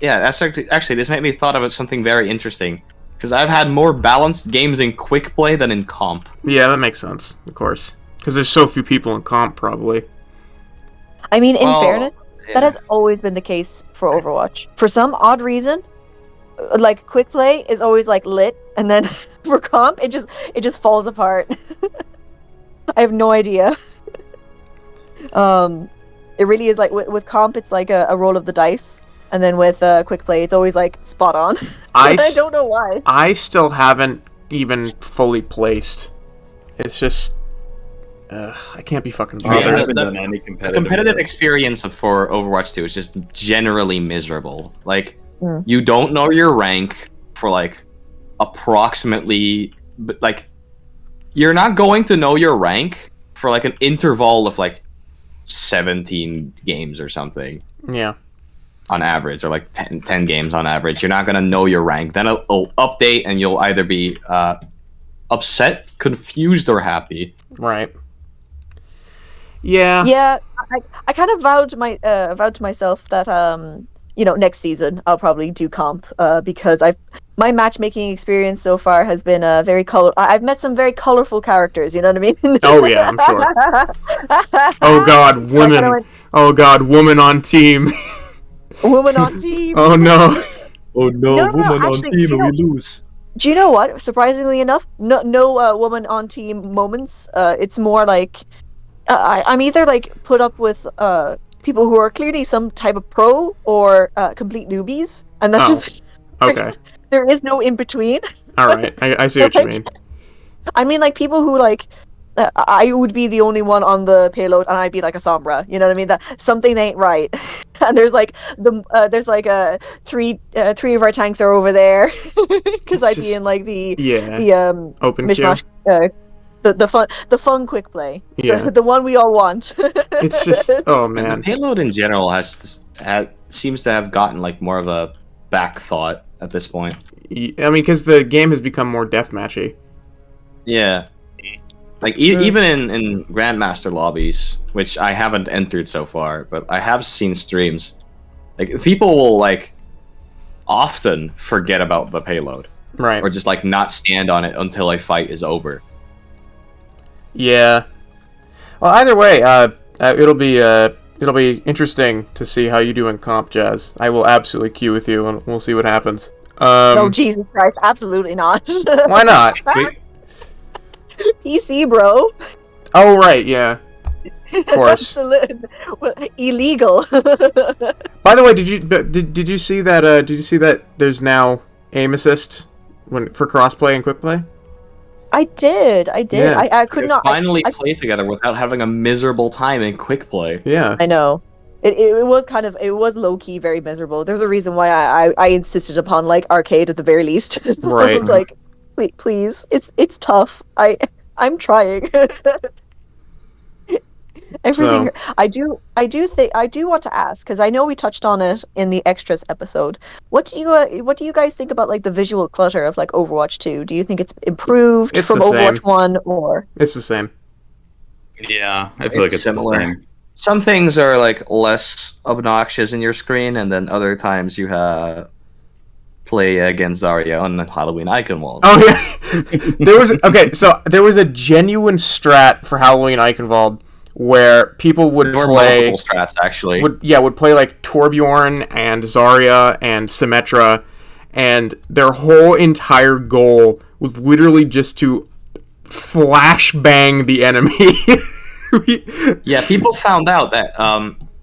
yeah. That's actually this made me thought about something very interesting because I've had more balanced games in quick play than in comp. Yeah, that makes sense, of course, because there's so few people in comp, probably. I mean, in fairness, that has always been the case for Overwatch. For some odd reason, like quick play is always like lit, and then for comp, it just falls apart. I have no idea. It really is like with comp, it's like a roll of the dice, and then with quick play, it's always like spot on. I don't know why. I still haven't even fully placed. It's just. I can't be fucking bothered. I haven't done any competitive experience for Overwatch 2 is just generally miserable. Like, you don't know your rank for like approximately, like, you're not going to know your rank for like an interval of like 17 games or something. Yeah. On average, or like 10 games on average. You're not gonna know your rank. Then it'll update, and you'll either be upset, confused, or happy. Right. Yeah. Yeah, I kind of vowed to myself that you know, next season I'll probably do comp because my matchmaking experience so far has been very I've met some very colorful characters. You know what I mean? Oh yeah, I'm sure. Oh God, women! Oh God, woman on team. Woman on team. Oh no. Oh no, woman on team, and we lose. Do you know what? Surprisingly enough, no woman on team moments. It's more like I'm either like put up with people who are clearly some type of pro or complete newbies, and that's just okay. There is no in between. All right, I see what you mean. I mean, like people who like. I would be the only one on the payload, and I'd be like a Sombra. You know what I mean? That something ain't right. And there's like three of our tanks are over there because I'd be in like the open mishmash, the fun quick play. Yeah, the one we all want. It's just man. And the payload in general seems to have gotten like more of a back thought at this point. I mean, because the game has become more deathmatchy. Yeah. Like, even in Grandmaster lobbies, which I haven't entered so far, but I have seen streams, like, people will, like, often forget about the payload. Right. Or just, like, not stand on it until a fight is over. Yeah. Well, either way, it'll be interesting to see how you do in comp, Jazz. I will absolutely queue with you, and we'll see what happens. No, Jesus Christ, absolutely not. Why not? PC, bro. Oh right, yeah. Of course. Illegal. By the way, did you see that? Did you see that? There's now aim assist for crossplay and quick play. I did. Yeah. I could not finally play together without having a miserable time in quick play. Yeah. I know. It was low key very miserable. There's a reason why I insisted upon like arcade at the very least. Right. I was like, please, it's tough. I'm trying. Everything. So, I do want to ask, because I know we touched on it in the extras episode. What do you guys think about like the visual clutter of like Overwatch 2? Do you think it's improved from Overwatch 1 or? It's the same. Yeah, I feel like it's similar. the same. Some things are like less obnoxious in your screen, and then other times you play against Zarya on the Halloween icon wall. Oh yeah, there was a genuine strat for Halloween Eichenwald where people would There were play multiple strats actually. would play like Torbjorn and Zarya and Symmetra, and their whole entire goal was literally just to flashbang the enemy. Yeah, people found out that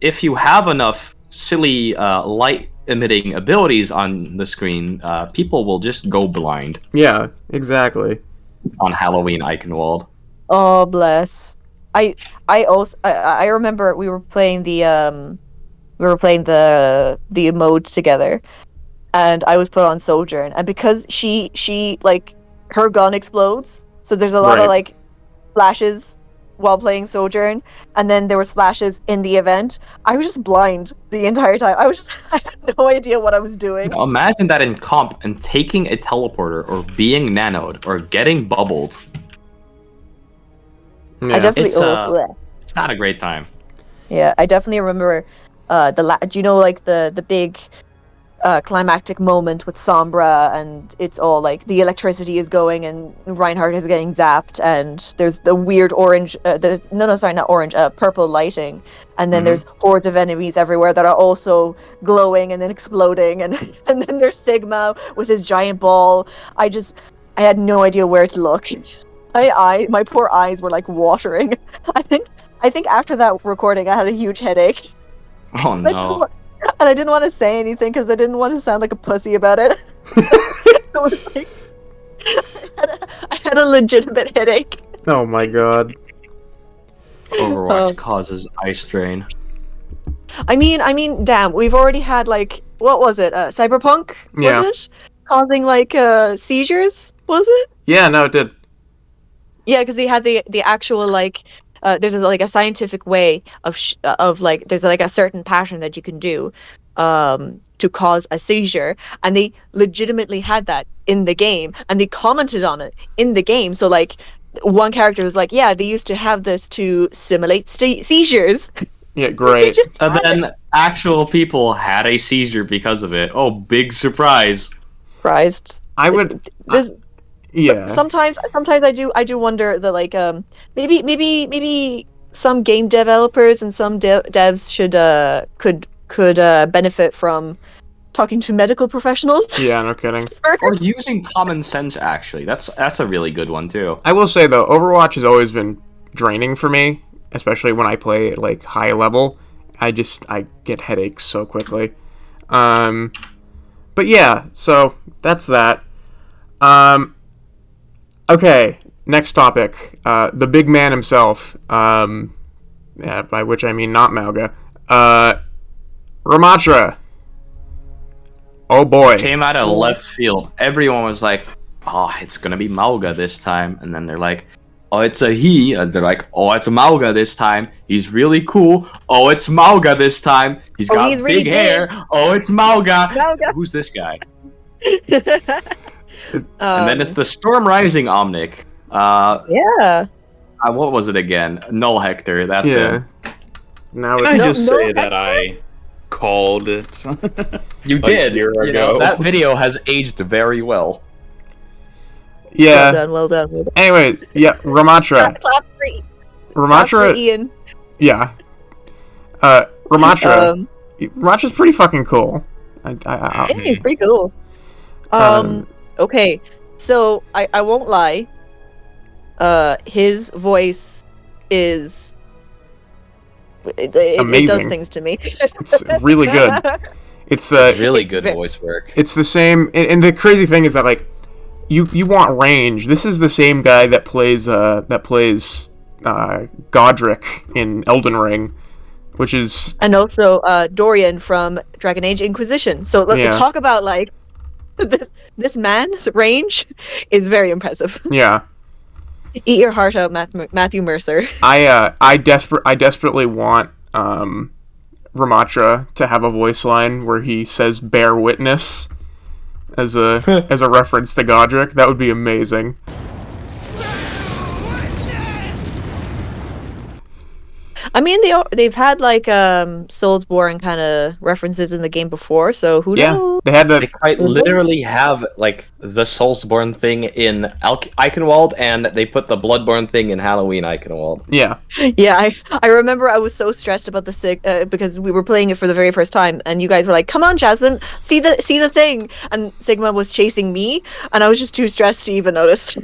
if you have enough silly light emitting abilities on the screen, people will just go blind. Yeah, exactly. On Halloween Eichenwald. Oh bless. I remember we were playing the mode together, and I was put on Sojourn, and because she like her gun explodes, so there's a lot of like flashes while playing Sojourn, and then there was flashes in the event. I was just blind the entire time. I had no idea what I was doing. Now imagine that in comp and taking a teleporter or being nanoed or getting bubbled. Yeah. I definitely it's not a great time. Yeah, I definitely remember do you know like the big climactic moment with Sombra, and it's all like the electricity is going and Reinhardt is getting zapped, and there's the weird orange purple lighting, and then there's hordes of enemies everywhere that are also glowing and then exploding, and then there's Sigma with his giant ball. I had no idea where to look. My poor eyes were like watering. I think after that recording I had a huge headache. Oh no. And I didn't want to say anything because I didn't want to sound like a pussy about it. It was like I had a legitimate headache. Oh my god. Overwatch causes eye strain. I mean, damn, we've already had like, what was it? Cyberpunk? Was it? Causing like seizures? Was it? Yeah, no, it did. Yeah, because they had the actual like. There's like a scientific way of like there's like a certain pattern that you can do to cause a seizure, and they legitimately had that in the game, and they commented on it in the game. So like one character was like, yeah, they used to have this to simulate seizures. Yeah, great. And then actual people had a seizure because of it. Oh, big surprise. Surprised. I would yeah. Sometimes I do wonder that like maybe some game developers and some devs should could benefit from talking to medical professionals. Yeah, no kidding. Or using common sense. Actually, that's a really good one too. I will say though, Overwatch has always been draining for me, especially when I play at like high level. I get headaches so quickly. But yeah, so that's that. Okay, next topic. The big man himself, by which I mean not Malga, Ramatra. Oh boy. Came out of left field. Everyone was like, oh, it's gonna be Malga this time. And then they're like, oh, it's a he. And they're like, oh, it's Malga this time. He's really cool. Oh, it's Malga this time. He's got he's really big hair. Oh, it's Malga. Who's this guy? And then it's the Storm Rising Omnic. Yeah. What was it again? Null Hector. That's it. Now Can it's I just say that I called it? You like did. A year You ago. know, that video has aged very well. yeah. Well done. Anyways, yeah, Ramatra. Clap for Ian. Ramatra. Ian. Yeah. Ramatra. Ramatra's pretty fucking cool. Yeah, he's pretty cool. Okay, so I won't lie. His voice is it does things to me. It's really good. It's the Really good voice work. It's the same, and the crazy thing is that like you want range. This is the same guy that plays Godric in Elden Ring, which is and also Dorian from Dragon Age Inquisition. So let's talk about like this man's range is very impressive. Yeah. Eat your heart out, Matthew Mercer. I desperately want Ramatra to have a voice line where he says "bear witness" as a reference to Godric. That would be amazing. I mean, they've had like Soulsborne kind of references in the game before, so who knows? They had They quite literally have like the Soulsborne thing in Eichenwald, and they put the Bloodborne thing in Halloween Eichenwald. Yeah. Yeah, I remember I was so stressed about the because we were playing it for the very first time, and you guys were like, "Come on, Jasmine, see the thing," and Sigma was chasing me, and I was just too stressed to even notice.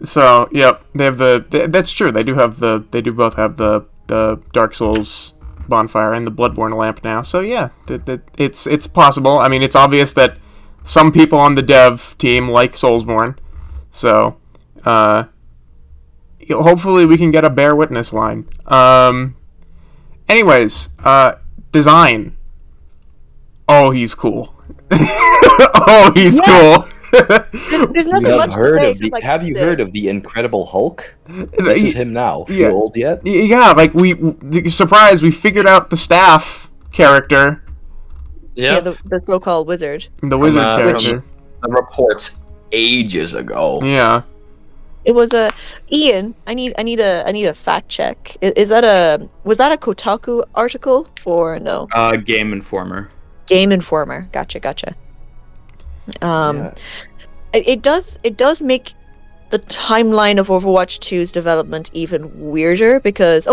So, yep, they have that's true. They do both have the Dark Souls bonfire and the Bloodborne lamp now. So yeah, it's possible. I mean, it's obvious that some people on the dev team like Soulsborne. So, hopefully we can get a Bear Witness line. Anyways, design. Oh, he's cool. Oh, he's cool. There's nothing much to say. Have you heard of the Incredible Hulk? This is him now. Feel old yet? Yeah, like surprise, we figured out the staff character. Yeah, the so-called wizard. The wizard character. The reports ages ago. Yeah. It was Ian. I need a fact check. Was that a Kotaku article or no? Game Informer. Game Informer. Gotcha. It does make the timeline of Overwatch 2's development even weirder because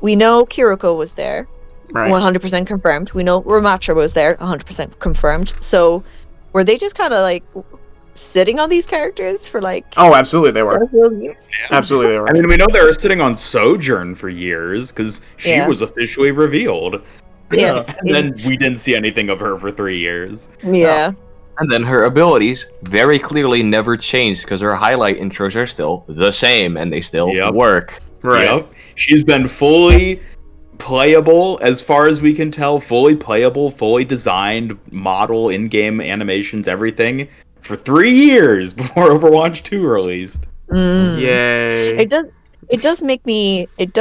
we know Kiriko was there, right. 100% confirmed. We know Ramatra was there, 100% confirmed. So were they just kind of like sitting on these characters for like? Oh, absolutely they were. Absolutely they were. I mean, we know they were sitting on Sojourn for years because she was officially revealed. Yes. And then we didn't see anything of her for 3 years. Yeah. And then her abilities very clearly never changed because her highlight intros are still the same and they still work. Right. Yep. She's been fully playable, as far as we can tell, fully playable, fully designed, model, in-game animations, everything, for 3 years before Overwatch 2 released. Yay. It does make me... It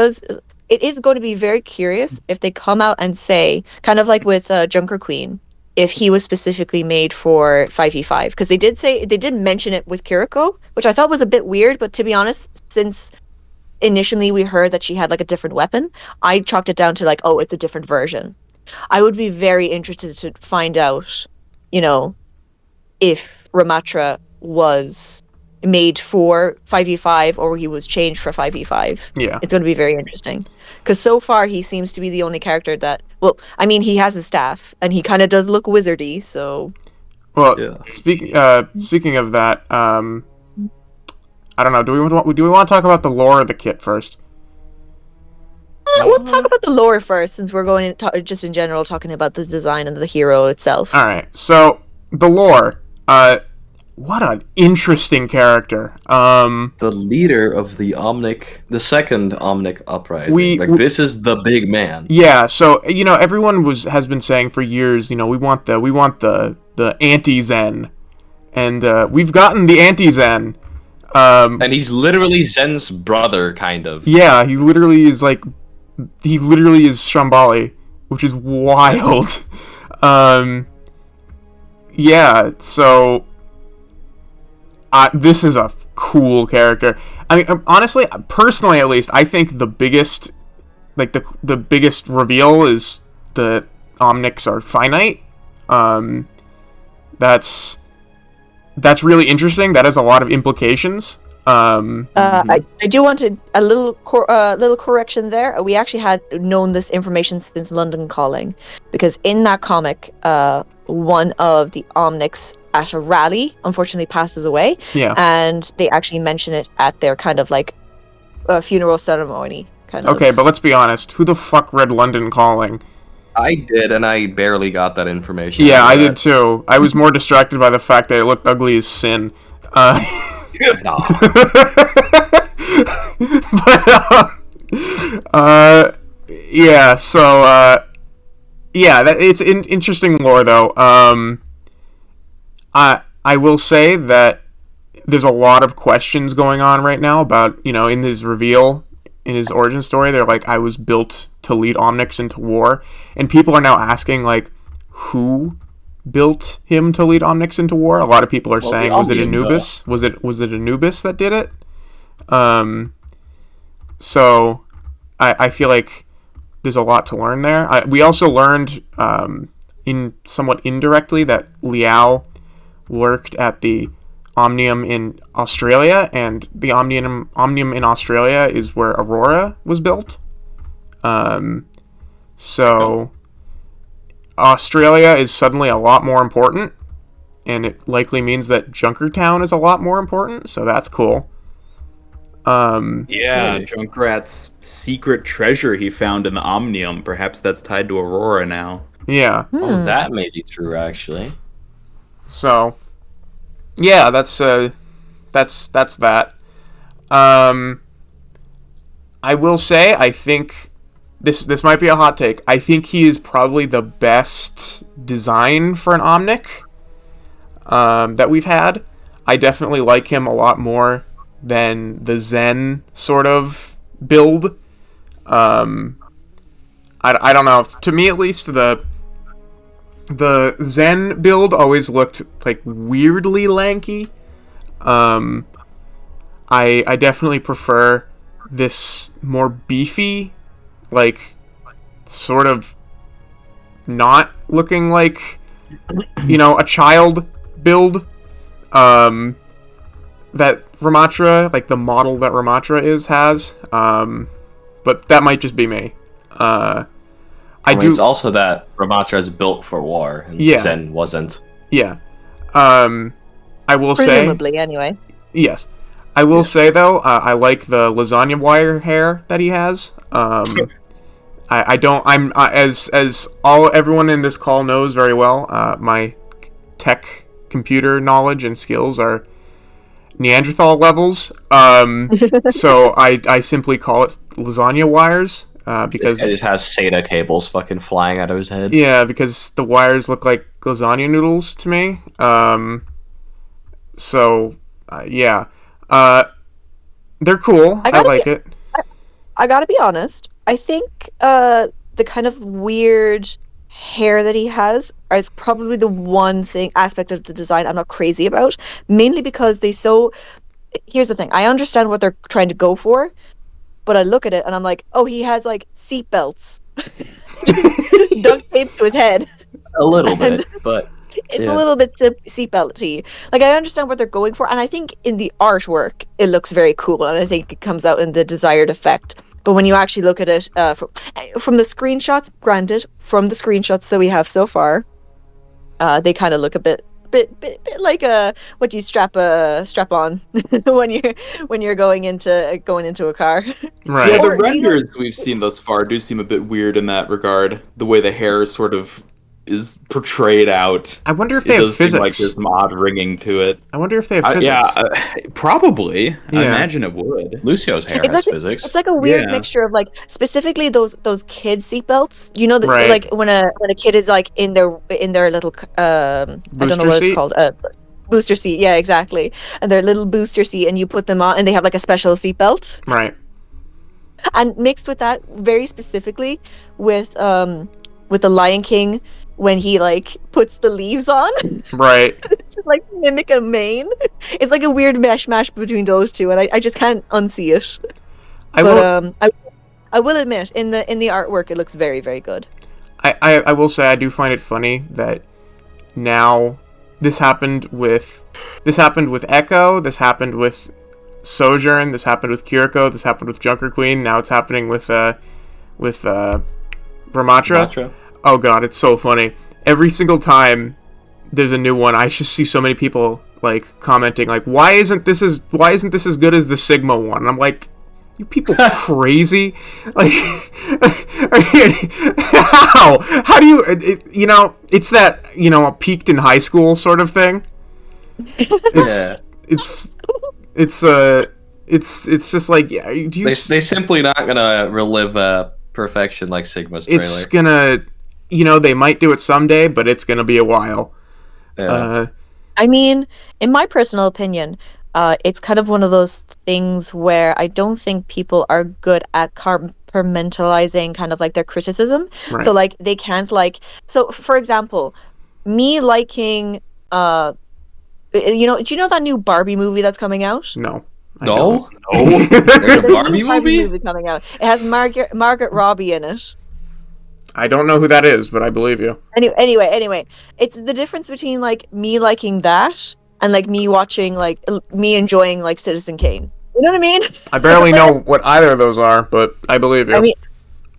is going to be very curious if they come out and say, kind of like with Junker Queen, if he was specifically made for 5v5, because they did mention it with Kiriko, which I thought was a bit weird, but to be honest, since initially we heard that she had like a different weapon, I chalked it down to like, oh, it's a different version. I would be very interested to find out, if Ramatra was made for 5v5 or he was changed for 5v5. Yeah. It's going to be very interesting. Because so far he seems to be the only character that... Well, I mean, he has a staff, and he kind of does look wizardy, so... Well, speaking of that, I don't know, do we want to talk about the lore of the kit first? We'll talk about the lore first, since we're going to just in general talking about the design and the hero itself. Alright, so, the lore, what an interesting character. The leader of the second Omnic uprising. This is the big man. Yeah, so everyone has been saying for years, we want the anti-Zen, and we've gotten the anti-Zen. And he's literally Zen's brother, kind of. Yeah, he literally is Shambali, which is wild. Yeah, so. This is a cool character. I mean, honestly, personally at least, I think the biggest reveal is the Omnics are finite. That's really interesting. That has a lot of implications. I do want a little correction there. We actually had known this information since London Calling, because in that comic, one of the Omnics at a rally unfortunately passes away. Yeah. And they actually mention it at their kind of like funeral ceremony. Okay, but let's be honest. Who the fuck read London Calling? I did, and I barely got that information. Yeah, I did too. I was more distracted by the fact that it looked ugly as sin. Nah. But, yeah, so, it's interesting lore, though. I will say that there's a lot of questions going on right now about, in his reveal, in his origin story, they're like, I was built to lead Omnics into war. And people are now asking, like, who built him to lead Omnics into war? A lot of people are saying, was it Anubis? Was it Anubis that did it? So, I feel like there's a lot to learn there. We also learned in somewhat indirectly that Liao worked at the Omnium in Australia, and the Omnium in Australia is where Aurora was built. So Australia is suddenly a lot more important, and it likely means that Junkertown is a lot more important, so that's cool. Yeah, Junkrat's secret treasure he found in the Omnium. Perhaps that's tied to Aurora now. Yeah. Oh, that may be true, actually. So, yeah, that's that. I will say, I think this might be a hot take. I think he is probably the best design for an Omnic that we've had. I definitely like him a lot more than the Zen sort of build. I don't know. To me, at least, the Zen build always looked like weirdly lanky. I definitely prefer this more beefy, like, sort of not looking like, a child build. That Ramatra, like the model that Ramatra has. But that might just be me. I mean, it's also that Ramatra is built for war, and Zen wasn't. Yeah. I will Presumably, say... anyway. Yes. I will say, though, I like the lasagna wire hair that he has. Everyone in this call knows very well, my tech computer knowledge and skills are Neanderthal levels. So I simply call it lasagna wires. Because it just has SATA cables fucking flying out of his head. Yeah, because the wires look like lasagna noodles to me. Yeah. They're cool. I like it. I gotta be honest. I think the kind of weird hair that he has is probably the one aspect of the design I'm not crazy about. Mainly because here's the thing. I understand what they're trying to go for, but I look at it and I'm like, oh, he has like seat belts duct taped to his head. A little bit, but it's a little bit seatbelty. Like, I understand what they're going for, and I think in the artwork it looks very cool, and I think it comes out in the desired effect. But when you actually look at it from the screenshots, granted, from the screenshots that we have so far, they kind of look a bit like what you strap on when you're going into a car. Right. Yeah, the renders we've seen thus far do seem a bit weird in that regard. The way the hair sort of is portrayed out. I wonder if they have physics. Seem like there's some odd ringing to it. I wonder if they have physics. Probably. Yeah. I imagine it would. Lucio's hair has physics. It's like a weird mixture of, like, specifically those kid seatbelts. You know, like when a kid is like in their little I don't know what it's called. Booster seat. Yeah, exactly. And their little booster seat, and you put them on, and they have like a special seatbelt. Right. And mixed with that, very specifically with the Lion King, when he like puts the leaves on, right, to like mimic a mane. It's like a weird mishmash between those two, and I just can't unsee it. I will admit, in the artwork, it looks very, very good. I will say I do find it funny that now this happened with Echo, this happened with Sojourn, this happened with Kiriko, this happened with Junker Queen. Now it's happening with Ramatra. Oh god, it's so funny. Every single time there's a new one, I just see so many people like commenting like, why isn't this as good as the Sigma one? And I'm like, you people crazy? Like, how do you it's that, a peaked in high school sort of thing. It's just like, they simply not gonna relive perfection like Sigma's trailer. It's gonna, they might do it someday, but it's gonna be a while. Yeah. I mean, in my personal opinion, it's kind of one of those things where I don't think people are good at compartmentalizing kind of like their criticism. Right. So like they can't so for example, me liking do you know that new Barbie movie that's coming out? No. No? No. There's a Barbie Barbie movie? coming out. It has Margaret Robbie in it. I don't know who that is, but I believe you. Anyway, it's the difference between like me liking that and like me watching like me enjoying like Citizen Kane. You know what I mean? I barely know what either of those are, but I believe you. I mean,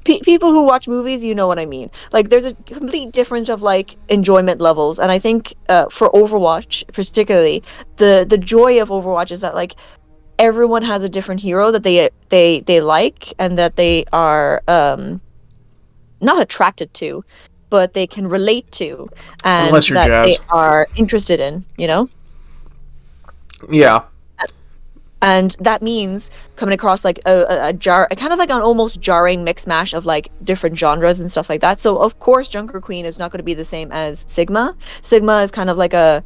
people who watch movies, you know what I mean. Like, there's a complete difference of like enjoyment levels, and I think for Overwatch particularly, the joy of Overwatch is that like everyone has a different hero that they like and that they are not attracted to, but they can relate to, and Unless you're that Jazz. they are interested in. You know. Yeah. And that means coming across like a kind of like an almost jarring mix mash of like different genres and stuff like that. So of course Junker Queen is not going to be the same as Sigma. Sigma is kind of like a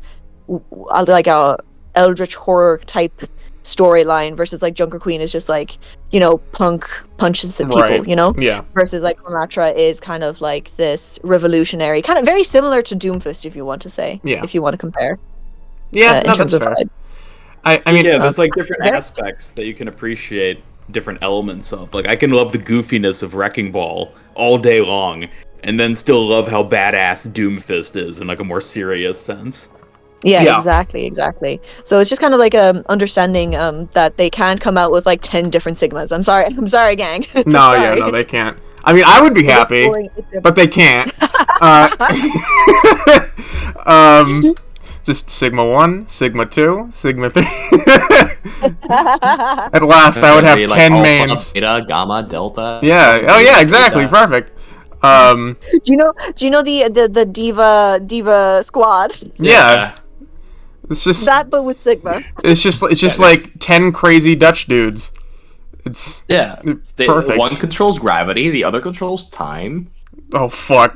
eldritch horror type storyline versus like Junker Queen is just like, you know, punk punches at people, Right. you know? Yeah. Versus like Ramatra is kind of like this revolutionary, kind of very similar to Doomfist if you want to say. Yeah. If you want to compare. Yeah, in no, terms that's of fair. vibe. I mean, Yeah, there's like different Okay. aspects that you can appreciate different elements of. Like I can love the goofiness of Wrecking Ball all day long, and then still love how badass Doomfist is in like a more serious sense. Yeah, Yeah. exactly. So it's just kind of like understanding that they can't come out with like 10 different Sigmas. I'm sorry, gang. no, Sorry. yeah, no, they can't. I mean, I would be happy, but they can't. Just Sigma 1, Sigma 2, Sigma 3. At last, I would have Be 10 alpha, mains. Beta, Gamma, Delta. Yeah. Oh, yeah, exactly. Beta. Perfect. Do you know the diva squad? Yeah. It's just That, but with Sigma. it's just like 10 crazy Dutch dudes. It's Yeah. perfect. One controls gravity, the other controls time. Oh fuck.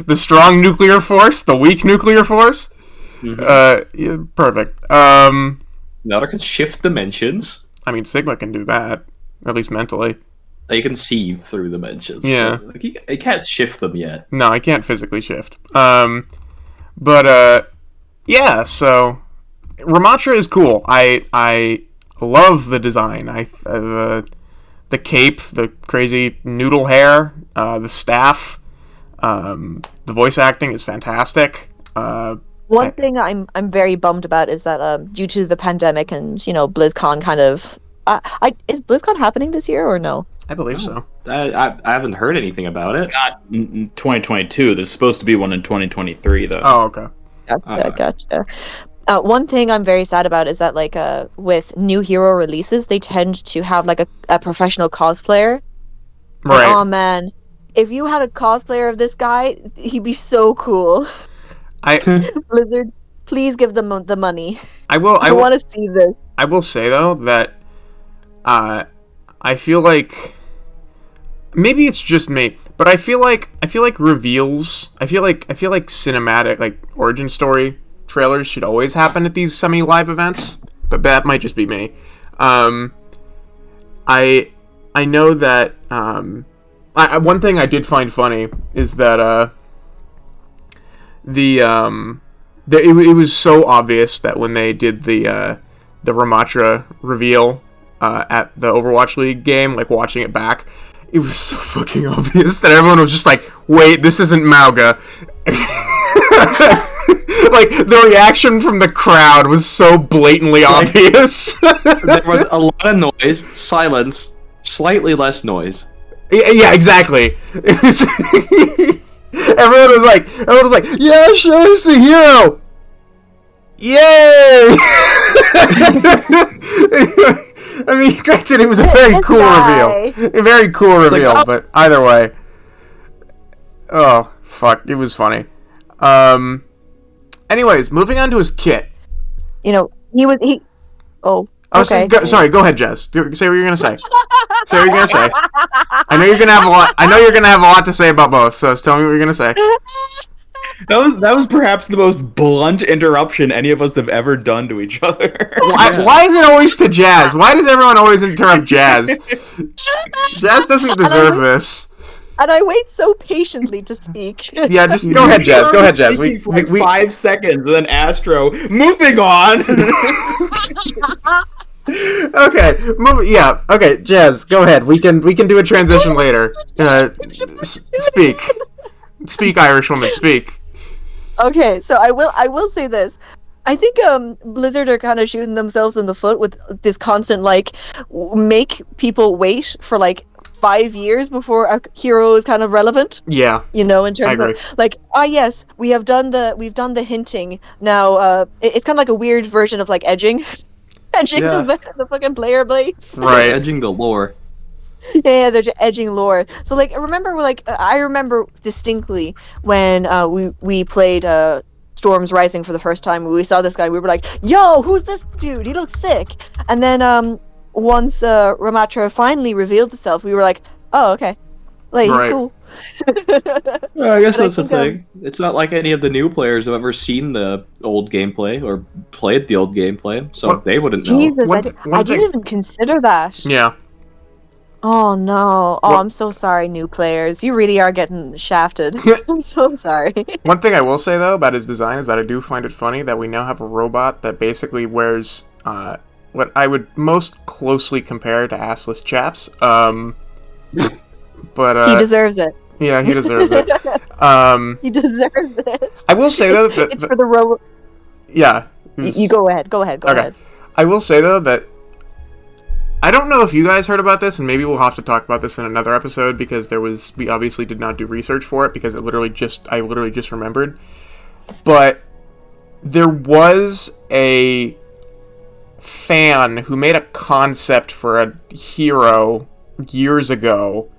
The strong nuclear force, the weak nuclear force. Yeah, perfect. The other can shift dimensions. I mean, Sigma can do that, at least mentally. You can see through dimensions. Yeah. So, like, you can't shift them yet. No, I can't physically shift. Yeah. So, Ramatra is cool. I love the design. The cape, the crazy noodle hair, the staff, the voice acting is fantastic. One thing I'm very bummed about is that due to the pandemic and, you know, BlizzCon kind of is BlizzCon happening this year or no? I believe so. I haven't heard anything about it. Not in 2022. There's supposed to be one in 2023 though. Oh, okay. Gotcha. One thing I'm very sad about is that like with new hero releases, they tend to have like a professional cosplayer. Right. Oh man, if you had a cosplayer of this guy, he'd be so cool. Blizzard, please give them the money. I will. I want to see this. I will say though that I feel like maybe it's just me, but I feel like reveals. I feel like cinematic, like origin story trailers should always happen at these semi-live events, but that might just be me. I know that one thing I did find funny is that it was so obvious that when they did the Ramatra reveal at the Overwatch League game, like watching it back, it was so fucking obvious that everyone was just like, wait, this isn't Mauga. Like, the reaction from the crowd was so blatantly obvious. There was a lot of noise, silence, slightly less noise. Yeah, exactly. It was everyone was like, yeah, show us the hero! Yay! I mean, granted, it was a very cool reveal. A very cool reveal, like, but either way. Oh, fuck, it was funny. Anyways, moving on to his kit. You know, Oh, okay. Sorry, go ahead, Jess. Say what you're gonna say. Say what you're gonna say. I know you're gonna have a lot. I know you're gonna have a lot to say about both. So tell me what you're gonna say. That was perhaps the most blunt interruption any of us have ever done to each other. Why is it always to Jazz? Why does everyone always interrupt Jazz? Jazz doesn't deserve this. And I wait so patiently to speak. Yeah, just go ahead, Jazz. Go ahead, Jazz. For like 5 seconds, and then Astro, moving on. Okay, yeah. Okay, Jazz, go ahead. We can do a transition later. Speak, Irish woman, speak. Okay, so I will say this. I think Blizzard are kind of shooting themselves in the foot with this constant like make people wait for like 5 years before a hero is kind of relevant. Yeah, In I terms agree. of like, yes, we've done the hinting. Now it's kind of like a weird version of like edging, edging Yeah. the fucking player blades. Right. Edging the lore. Yeah, they're just edging lore. So like, I remember distinctly when we played Storms Rising for the first time. We saw this guy. We were like, "Yo, who's this dude? He looks sick." And then once Ramatra finally revealed itself, we were like, "Oh, okay, like he's Right. cool." Well, I guess And I that's the think, thing. It's not like any of the new players have ever seen the old gameplay or played the old gameplay, so Well, they wouldn't know. Jesus, One I th- one didn't thing- even consider that. Yeah. Oh no! Oh, What- I'm so sorry, new players. You really are getting shafted. I'm so sorry. One thing I will say though about his design is that I do find it funny that we now have a robot that basically wears what I would most closely compare to assless chaps. But He deserves it. yeah, he deserves it. He deserves it. I will say though that It's for the robot. yeah. You go ahead. Go ahead. Go Okay. ahead. I will say though that I don't know if you guys heard about this, and maybe we'll have to talk about this in another episode because we obviously did not do research for it because I literally just remembered. But there was a fan who made a concept for a hero years ago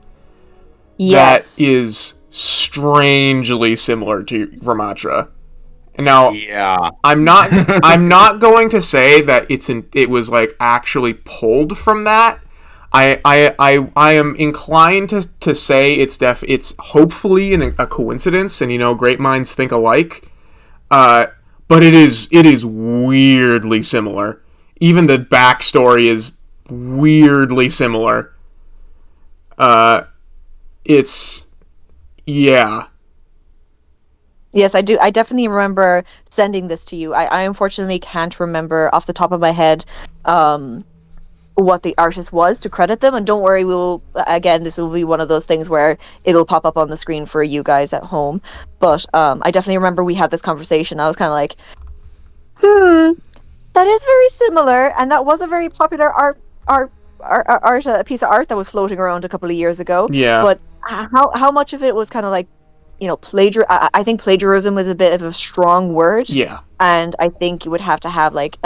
Yes. that is strangely similar to Ramatra. Now, Yeah. I'm not going to say that it was like actually pulled from that. I am inclined to say it's hopefully a coincidence, and great minds think alike. But it is weirdly similar. Even the backstory is weirdly similar. It's yeah. Yes, I do. I definitely remember sending this to you. I unfortunately can't remember off the top of my head what the artist was to credit them. And don't worry, this will be one of those things where it'll pop up on the screen for you guys at home. But I definitely remember we had this conversation. I was kind of like, that is very similar, and that was a very popular a piece of art that was floating around a couple of years ago. Yeah. But how much of it was kind of like, I think plagiarism was a bit of a strong word. Yeah. And I think you would have to have like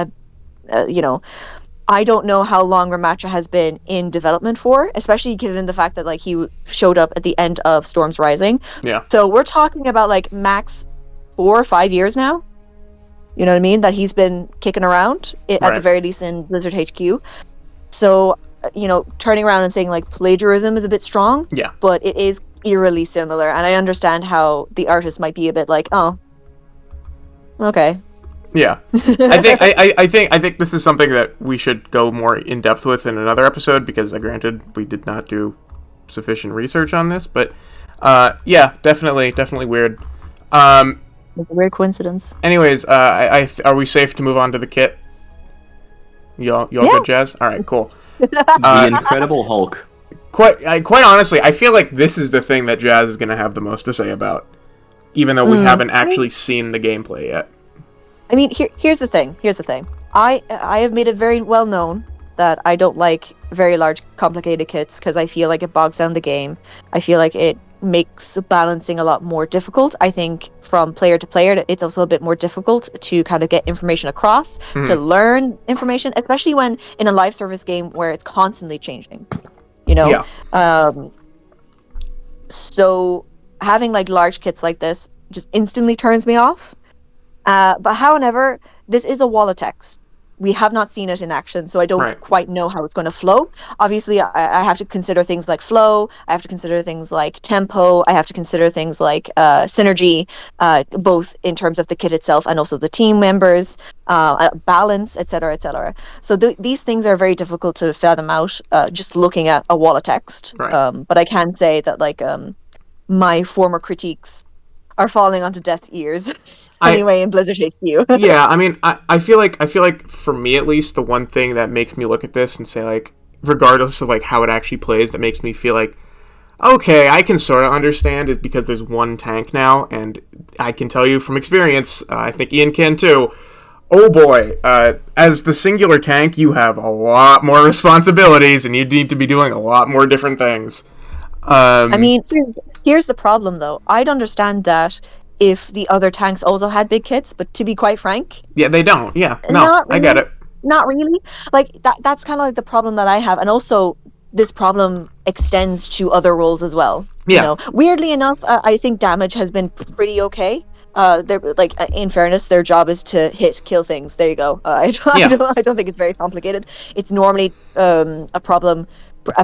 I don't know how long Ramatra has been in development for, especially given the fact that like he showed up at the end of Storms Rising. Yeah. So we're talking about like max 4 or 5 years now. You know what I mean? That he's been kicking around at Right. the very least in Blizzard HQ. So, turning around and saying like plagiarism is a bit strong. Yeah. But it is eerily similar, and I understand how the artist might be a bit like, oh, okay. Yeah, I think this is something that we should go more in depth with in another episode because, granted, we did not do sufficient research on this. But yeah, definitely weird. It's a weird coincidence. Anyways, are we safe to move on to the kit? Y'all good, Jazz? All right, cool. The Incredible Hulk. Quite honestly, I feel like this is the thing that Jazz is going to have the most to say about, even though we haven't actually seen the gameplay yet. I mean, here's the thing. I have made it very well known that I don't like very large, complicated kits because I feel like it bogs down the game. I feel like it makes balancing a lot more difficult. I think from player to player, it's also a bit more difficult to kind of get information across, to learn information, especially when in a live service game where it's constantly changing. Yeah. So having like large kits like this just instantly turns me off. But however, this is a wall of text. We have not seen it in action, so I don't quite know how it's going to flow. Obviously, I have to consider things like flow. I have to consider things like tempo. I have to consider things like synergy, both in terms of the kit itself and also the team members, balance, etc., etc. So these things are very difficult to fathom out just looking at a wall of text. Right. But I can say that like my former critiques are falling onto deaf ears. Anyway, in Blizzard HQ. Yeah, I mean, I feel like for me at least, the one thing that makes me look at this and say, like, regardless of like how it actually plays, that makes me feel like, okay, I can sort of understand it because there's one tank now, and I can tell you from experience, I think Ian can too. Oh boy, as the singular tank, you have a lot more responsibilities, and you need to be doing a lot more different things. I mean, here's the problem, though. I'd understand that if the other tanks also had big kits, but to be quite frank... Yeah, they don't. Yeah, no, really, I get it. Not really. Like, that's kind of like the problem that I have. And also, this problem extends to other roles as well. Yeah. You know? Weirdly enough, I think damage has been pretty okay. They're like, in fairness, their job is to kill things. There you go. I don't think it's very complicated. It's normally a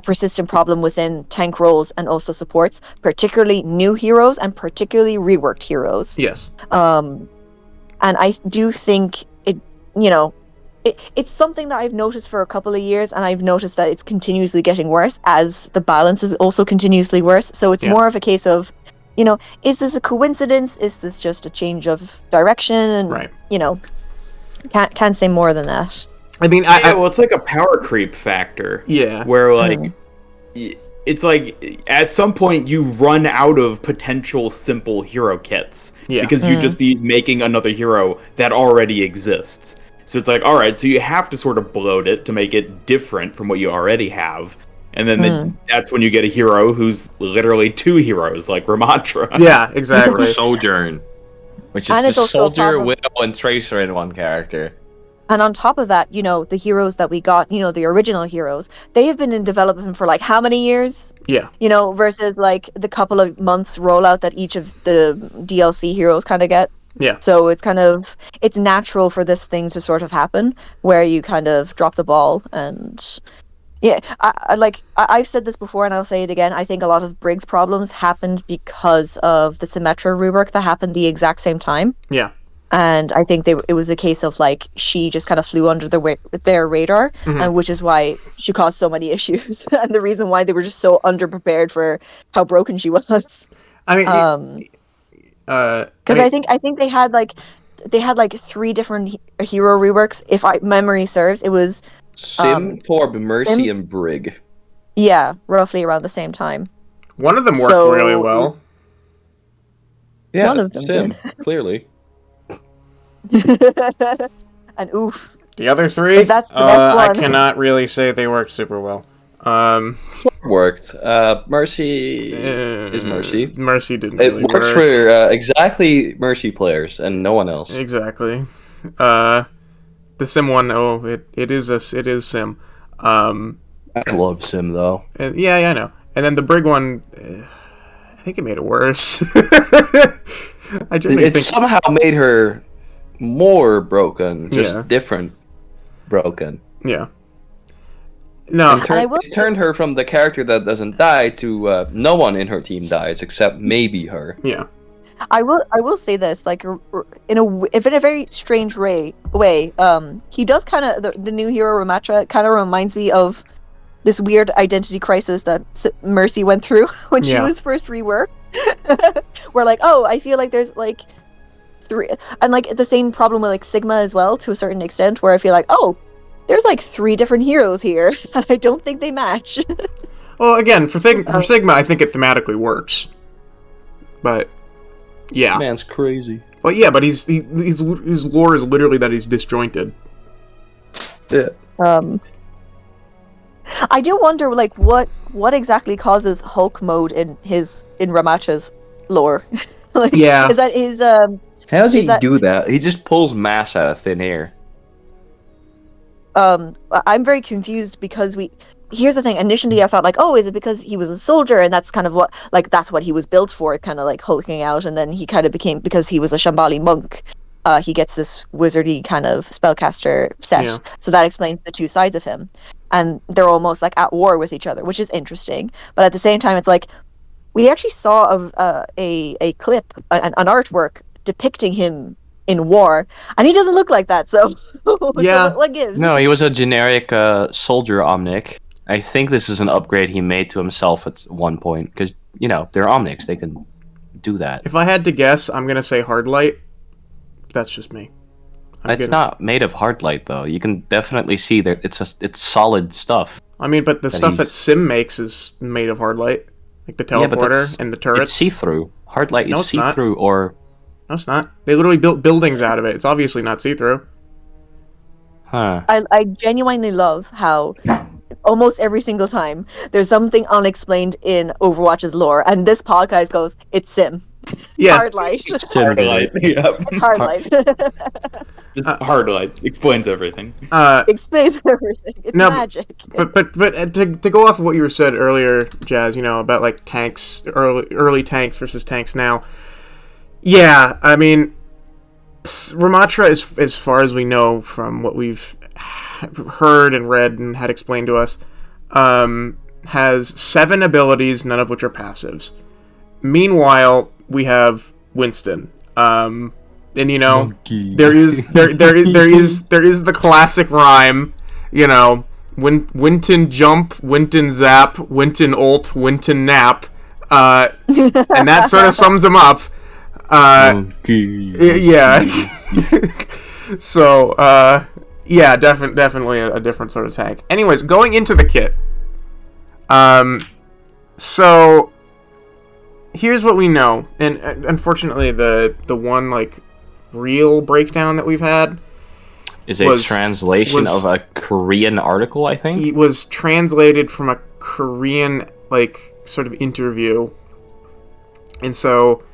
persistent problem within tank roles and also supports, particularly new heroes and particularly reworked heroes. Yes. And I do think it's something that I've noticed for a couple of years, and I've noticed that it's continuously getting worse as the balance is also continuously worse. So it's more of a case of, is this a coincidence? Is this just a change of direction? And, right. Can't say more than that. I mean, well, it's like a power creep factor. Yeah. Where, like, it's like, at some point, you run out of potential simple hero kits. Yeah. Because you just be making another hero that already exists. So it's like, alright, so you have to sort of bloat it to make it different from what you already have. And then that's when you get a hero who's literally two heroes, like Ramatra. Yeah, exactly. Sojourn. Which is just Soldier, Widow, and Tracer in one character. And on top of that, the heroes that we got, the original heroes, they have been in development for like how many years? Yeah. Versus like the couple of months rollout that each of the DLC heroes kind of get. Yeah. So it's natural for this thing to sort of happen where you kind of drop the ball. And yeah, I've said this before and I'll say it again. I think a lot of Briggs problems happened because of the Symmetra rework that happened the exact same time. Yeah. And I think it was a case of like she just kind of flew under their radar, and which is why she caused so many issues, and the reason why they were just so underprepared for how broken she was. I mean, because I think they had like 3 different hero reworks. If memory serves, it was Sim, Torb, Mercy, and Brig. Yeah, roughly around the same time. One of them worked really well. Yeah, one of them Sim, clearly. And oof. The other 3, that's the best one. I cannot really say they worked super well. Worked. Mercy is Mercy. Mercy didn't really work. It works for exactly Mercy players and no one else. Exactly. The Sim one, it is Sim. I love Sim though. Yeah, I know. And then the Brig one, I think it made it worse. It somehow made her more broken, just different broken. Yeah. No, it turned her from the character that doesn't die to no one in her team dies except maybe her. Yeah. I will say this, like, in a very strange way, he does kind of, the new hero Ramatra kind of reminds me of this weird identity crisis that Mercy went through when she was first reworked. Where like, I feel like there's like 3, and like the same problem with like Sigma as well to a certain extent, where I feel like, there's like 3 different heroes here, and I don't think they match. Well, again, for Sigma, I think it thematically works. But yeah, man's crazy. Well, yeah, but his lore is literally that he's disjointed. Yeah. I do wonder, like, what exactly causes Hulk mode in Ramatra's lore? Like, yeah. Is that his How does he do that? He just pulls mass out of thin air. I'm very confused because here's the thing. Initially, I thought like, is it because he was a soldier and that's kind of that's what he was built for, kind of like hulking out, and then he kind of became, because he was a Shambali monk, he gets this wizardy kind of spellcaster set. Yeah. So that explains the 2 sides of him, and they're almost like at war with each other, which is interesting. But at the same time, it's like we actually saw a clip, an artwork depicting him in war, and he doesn't look like that. So yeah, what gives? No, he was a generic soldier Omnic. I think this is an upgrade he made to himself at one point, because they're Omnics, they can do that. If I had to guess, I'm gonna say hard light. That's just me. It's not made of hard light though. You can definitely see that it's solid stuff. I mean, but the stuff that Sim makes is made of hard light, like the teleporter and the turrets. It's see-through. Hard light is see-through, or no, it's not. They literally built buildings out of it. It's obviously not see-through. huh? I genuinely love how almost every single time there's something unexplained in Overwatch's lore, and this podcast goes, "It's Sim." Yeah. Hard light. Hard light. Yep. Hard light. Just hard light explains everything. Explains everything. It's magic. But to go off of what you said earlier, Jazz, about like tanks, early tanks versus tanks now. Yeah, I mean, Ramatra, as far as we know from what we've heard and read and had explained to us, has 7 abilities, none of which are passives. Meanwhile, we have Winston, and there is the classic rhyme, Winton jump, Winton zap, Winton ult, Winton nap, and that sort of sums him up. Yeah. So, yeah, definitely a different sort of tank. Anyways, going into the kit. So here's what we know, and unfortunately, the one real breakdown that we've had is a translation of a Korean article. I think it was translated from a Korean sort of interview, and so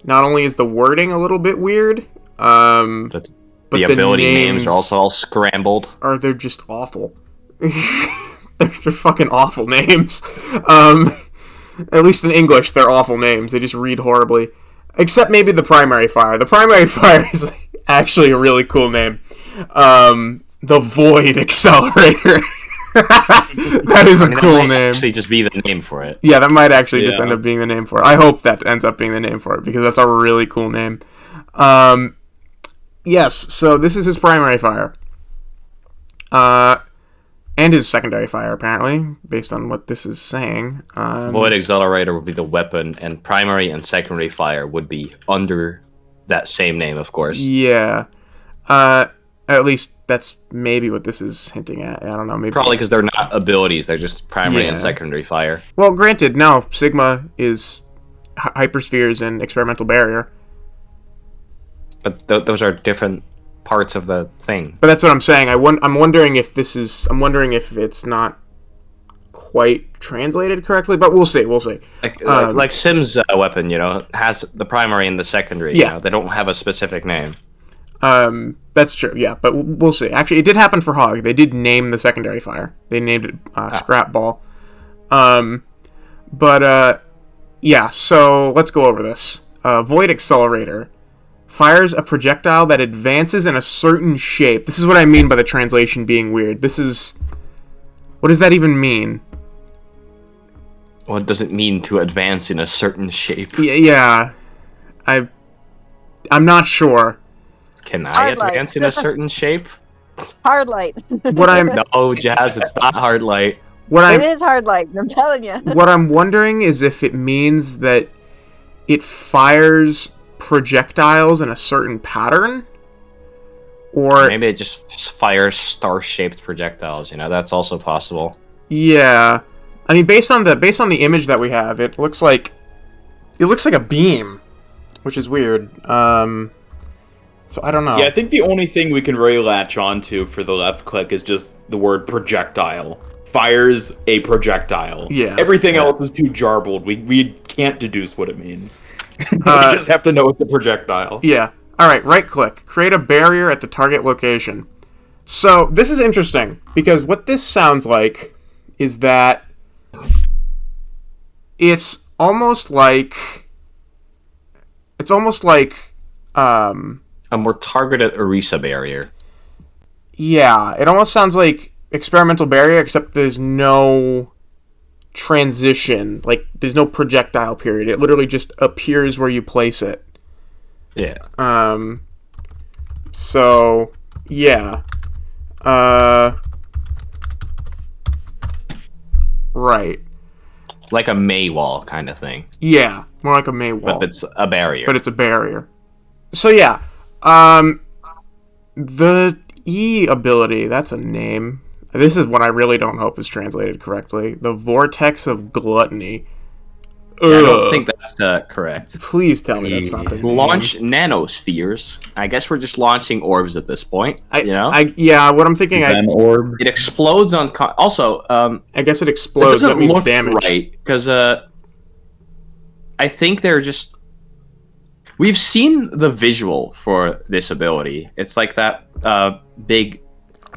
not only is the wording a little bit weird, but the ability names are also all scrambled. They're just awful. They're fucking awful names. At least in English, they're awful names. They just read horribly. Except maybe the Primary Fire. The Primary Fire is actually a really cool name. The Void Accelerator. That is a cool name. That might actually just be the name for it. Yeah, that might actually just end up being the name for it. I hope that ends up being the name for it, because that's a really cool name. Yes, so this is his Primary Fire. And his secondary fire, apparently, based on what this is saying. Void Accelerator would be the weapon, and primary and secondary fire would be under that same name, of course. Yeah. At least that's maybe what this is hinting at. I don't know. Maybe probably because they're not abilities; they're just primary and secondary fire. Well, granted, no. Sigma is hyperspheres and experimental barrier. But those are different parts of the thing. But that's what I'm saying. I'm wondering if it's not quite translated correctly, but we'll see. Like Sim's weapon, has the primary and the secondary. Yeah. They don't have a specific name. That's true. Yeah, but we'll see. Actually, it did happen for Hog. They did name the secondary fire. They named it Scrap Ball. Yeah. So let's go over this. Void Accelerator fires a projectile that advances in a certain shape. This is what I mean by the translation being weird. What does that even mean? What does it mean to advance in a certain shape? Yeah. I'm not sure. Can I advance in a certain shape? Hard light. No, Jazz, it's not hard light. It is hard light, I'm telling you. What I'm wondering is if it means that it fires projectiles in a certain pattern, or maybe it just fires star-shaped projectiles. That's also possible. Yeah, I mean, based on the image that we have, it looks like a beam, which is weird. So I don't know. Yeah, I think the only thing we can really latch onto for the left click is just the word projectile. Fires a projectile. Yeah. Everything else is too jarbled. We can't deduce what it means. We just have to know it's a projectile. Yeah. Alright, right click. Create a barrier at the target location. So, this is interesting, because what this sounds like is that it's almost like a more targeted Orisa barrier. Yeah, it almost sounds like experimental barrier, except there's no transition. There's no projectile period. It literally just appears where you place it. Yeah. So, yeah. Right. like a May wall kind of thing. Yeah, more like a May wall. But it's a barrier. But it's a barrier. So yeah, the E ability, that's a name. This is what I really don't hope is translated correctly. The Vortex of Gluttony. Yeah, I don't think that's correct. Please tell me that's not the name. Launch nanospheres. I guess we're just launching orbs at this point. Yeah, what I'm thinking... orb. It explodes on... Also, I guess it explodes, that means damage. Right, because I think they're just... We've seen the visual for this ability. It's like that big...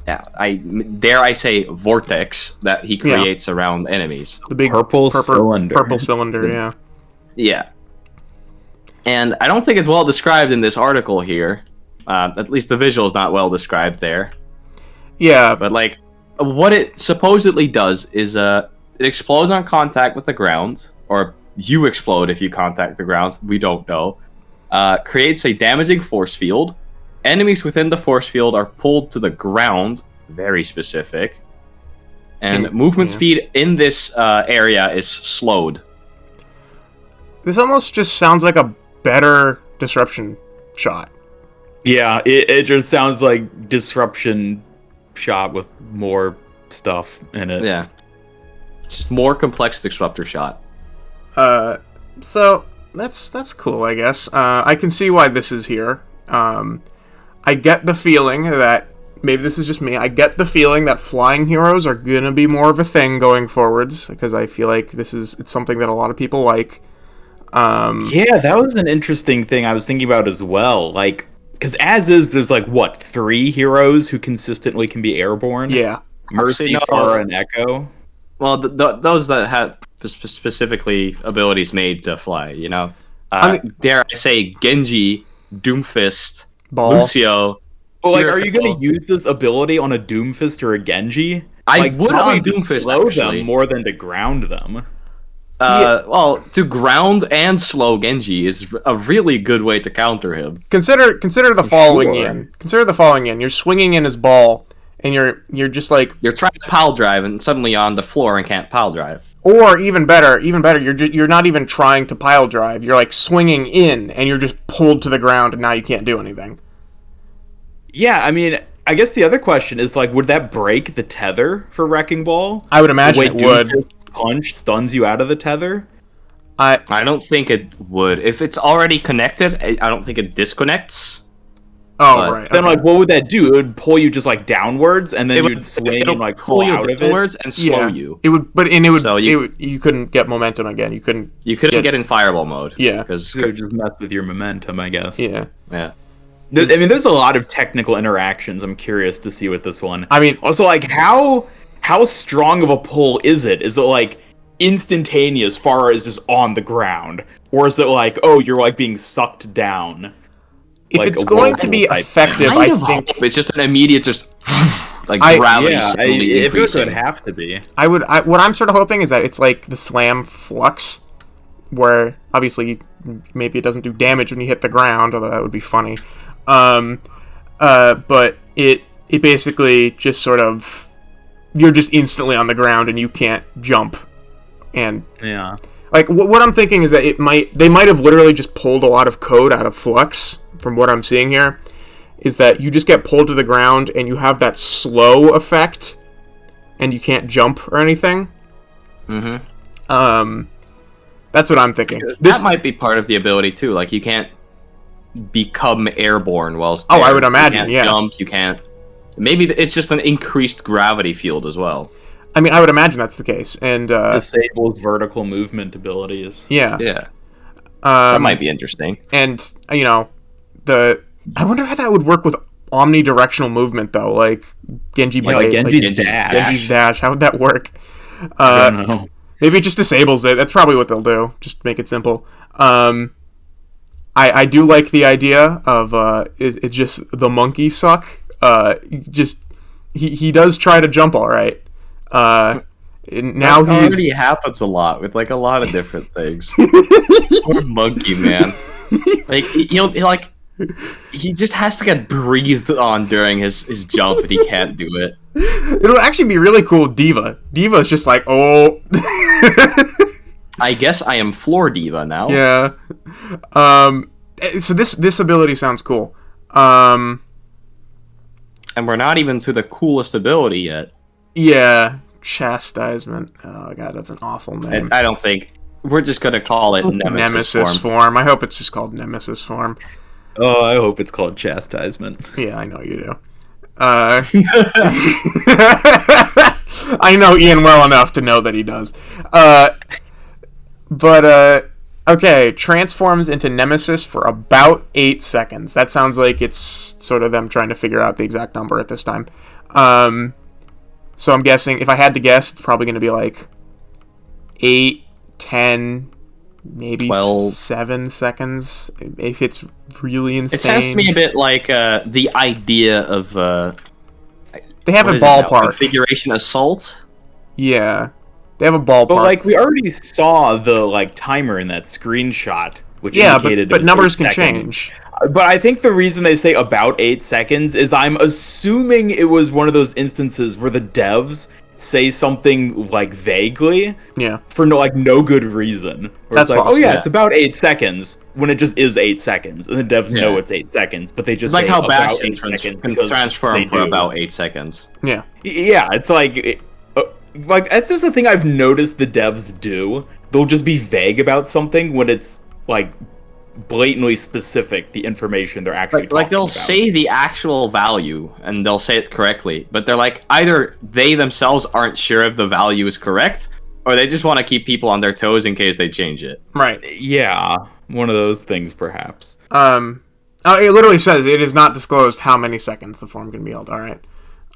dare I say vortex that he creates around enemies. The big purple cylinder. Purple cylinder, yeah. Yeah. And I don't think it's well described in this article here. At least the visual is not well described there. Yeah. But like, what it supposedly does is it explodes on contact with the ground, or you explode if you contact the ground. We don't know. Creates a damaging force field. Enemies within the force field are pulled to the ground, very specific, and movement speed in this area is slowed. This almost just sounds like a better disruption shot. Yeah, it just sounds like disruption shot with more stuff in it. Yeah. It's just more complex disruptor shot. So that's cool, I guess. I can see why this is here. I get the feeling that, maybe this is just me, I get the feeling that flying heroes are gonna be more of a thing going forwards, because I feel like it's something that a lot of people like. Yeah, that was an interesting thing I was thinking about as well. Like, because there's like, what, 3 heroes who consistently can be airborne? Yeah. Mercy, Pharah, and Echo? Well, those that have specifically abilities made to fly, you know? Dare I say, Genji, Doomfist... Ball. Lucio. Well, like, are you going to use this ability on a Doomfist or a Genji? I would on Doomfist slow them more than to ground them. Well, to ground and slow Genji is a really good way to counter him. Consider the following in. Consider the following in. You're swinging in his ball, and you're just like... You're trying to pile drive, and suddenly you're on the floor and can't pile drive. Or even better, you're not even trying to pile drive. You're like swinging in, and you're just pulled to the ground, and now you can't do anything. Yeah, I mean, I guess the other question is, like, would that break the tether for Wrecking Ball? I would imagine it would. Doomfist's punch stuns you out of the tether? I don't think it would. If it's already connected, I don't think it disconnects. Oh, right. Then, like, what would that do? It would pull you just, like, downwards, and then you'd swing and, like, pull out of it? And slow you. It would, you couldn't get momentum again. You couldn't get in fireball mode. Yeah. Because it would just mess with your momentum, I guess. Yeah. Yeah. I mean, there's a lot of technical interactions. I'm curious to see with this one. I mean... Also, like, how strong of a pull is it? Is it, like, instantaneous, far as just on the ground? Or is it like, oh, you're, like, being sucked down? If like it's going to be effective, I think it's just an immediate, gravity. Yeah, it would have to be. What I'm sort of hoping is that it's like the slam flux, where obviously maybe it doesn't do damage when you hit the ground, although that would be funny. But it basically just sort of, you're just instantly on the ground and you can't jump. And yeah, like what I'm thinking is that they might have literally just pulled a lot of code out of Flux. From what I'm seeing here, is that you just get pulled to the ground and you have that slow effect, and you can't jump or anything. Mm-hmm. That's what I'm thinking. That might be part of the ability too. Like, you can't become airborne whilst there. Oh, I would imagine. You can't jump. You can't. Maybe it's just an increased gravity field as well. I mean, I would imagine that's the case, and disables vertical movement abilities. Yeah. Yeah. That might be interesting. And you know. I wonder how that would work with omnidirectional movement, though. Like Genji, like Genji's dash. Genji's dash. How would that work? I don't know. Maybe it just disables it. That's probably what they'll do. Just make it simple. I do like the idea of it's just the monkey suck. He does try to jump all right. Now that already happens a lot with like a lot of different things. Poor monkey, man. Like he just has to get breathed on during his jump, and he can't do it. It'll actually be really cool with Diva. Diva's just like, oh. I guess I am Floor Diva now. Yeah. So this ability sounds cool. And we're not even to the coolest ability yet. Yeah. Chastisement. Oh god, that's an awful name. I don't think... We're just gonna call it Nemesis form. I hope it's just called Nemesis form. Oh, I hope it's called Chastisement. Yeah, I know you do. I know Ian well enough to know that he does. Okay, transforms into Nemesis for about 8 seconds. That sounds like it's sort of them trying to figure out the exact number at this time. So I'm guessing, if I had to guess, it's probably going to be like 8, 10, maybe 12. 7 seconds, if it's really insane. It sounds to me a bit like the idea of... they have a ballpark. Configuration assault? Yeah. They have a ballpark. But, like, we already saw the, like, timer in that screenshot, which indicated but numbers can change. But I think the reason they say about 8 seconds is I'm assuming it was one of those instances where the devs say something, like, vaguely for no good reason. Where That's it's like, false. oh yeah, it's about 8 seconds, when it just is 8 seconds, and the devs know it's 8 seconds, but they just it's like say how about Bash 8 seconds can because transform they for do. about 8 seconds. Yeah. Yeah, it's like that's just the thing I've noticed the devs do. They'll just be vague about something when it's like blatantly specific, the information they're actually talking like they'll about. say the actual value and they'll say it correctly, but they're like either they themselves aren't sure if the value is correct, or they just want to keep people on their toes in case they change it. Right. Yeah, one of those things perhaps. It literally says it is not disclosed how many seconds the form can be held. All right.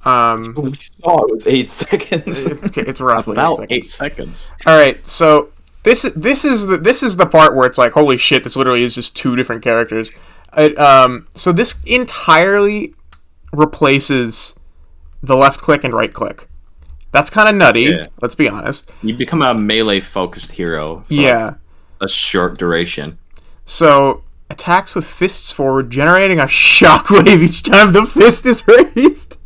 We saw it was 8 seconds. It's roughly About 8 seconds. 8 seconds. All right, so this is the part where it's like, holy shit, this literally is just 2 different characters. So this entirely replaces the left click and right click. That's kind of nutty. Yeah. Let's be honest. You become a melee focused hero. For a short duration. So attacks with fists forward, generating a shockwave each time the fist is raised.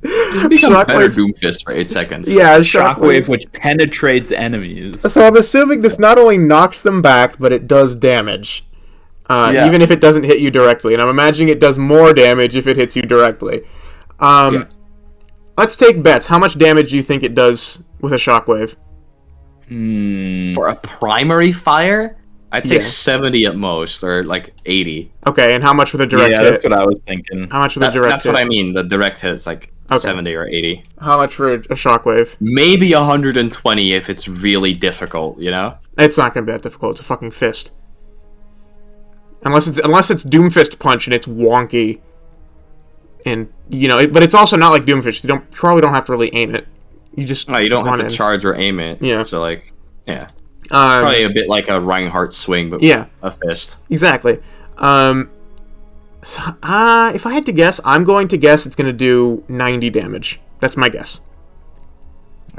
Just become better Doomfist for 8 seconds. Yeah, Shockwave which penetrates enemies. So I'm assuming this not only knocks them back, but it does damage. Even if it doesn't hit you directly. And I'm imagining it does more damage if it hits you directly. Let's take bets. How much damage do you think it does with a shockwave? For a primary fire? I'd say 70 at most, or like 80. Okay, and how much with a direct hit? Yeah, that's what I was thinking. How much with a direct hit? That's what I mean. The direct hit is like 70 or 80. How much for a shockwave? Maybe 120 if it's really difficult, you know? It's not going to be that difficult. It's a fucking fist. Unless it's Doomfist Punch and it's wonky. And, but it's also not like Doomfist. You probably don't have to really aim it. You just you don't have to charge or aim it. Yeah. So, like, yeah. Probably a bit like a Reinhardt swing, but a fist. Exactly. So, if I had to guess, I'm going to guess it's going to do 90 damage. That's my guess.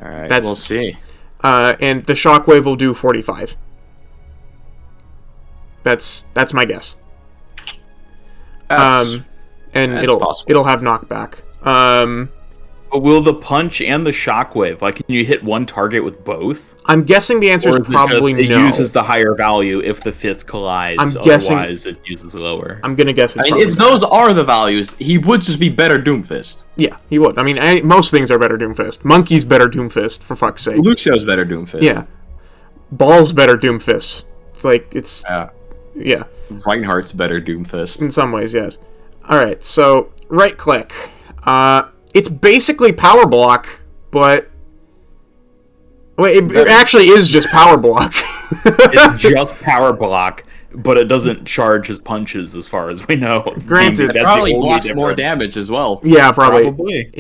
All right, we'll see. And the shockwave will do 45. That's my guess. And it'll have knockback. But will the punch and the shockwave, like, can you hit one target with both? I'm guessing the answer is probably no. It uses the higher value if the fist collides. Otherwise, it uses lower. I'm gonna guess. If those are the values, he would just be better Doomfist. Yeah, he would. I mean, most things are better Doomfist. Monkey's better Doomfist, for fuck's sake. Lucio's better Doomfist. Yeah. Ball's better Doomfist. It's like yeah. Reinhardt's better Doomfist. In some ways, yes. All right, so right click. It's basically power block, but it actually is just power block. It's just power block, but it doesn't charge his punches, as far as we know. Granted, it probably blocks more damage as well. Yeah, probably.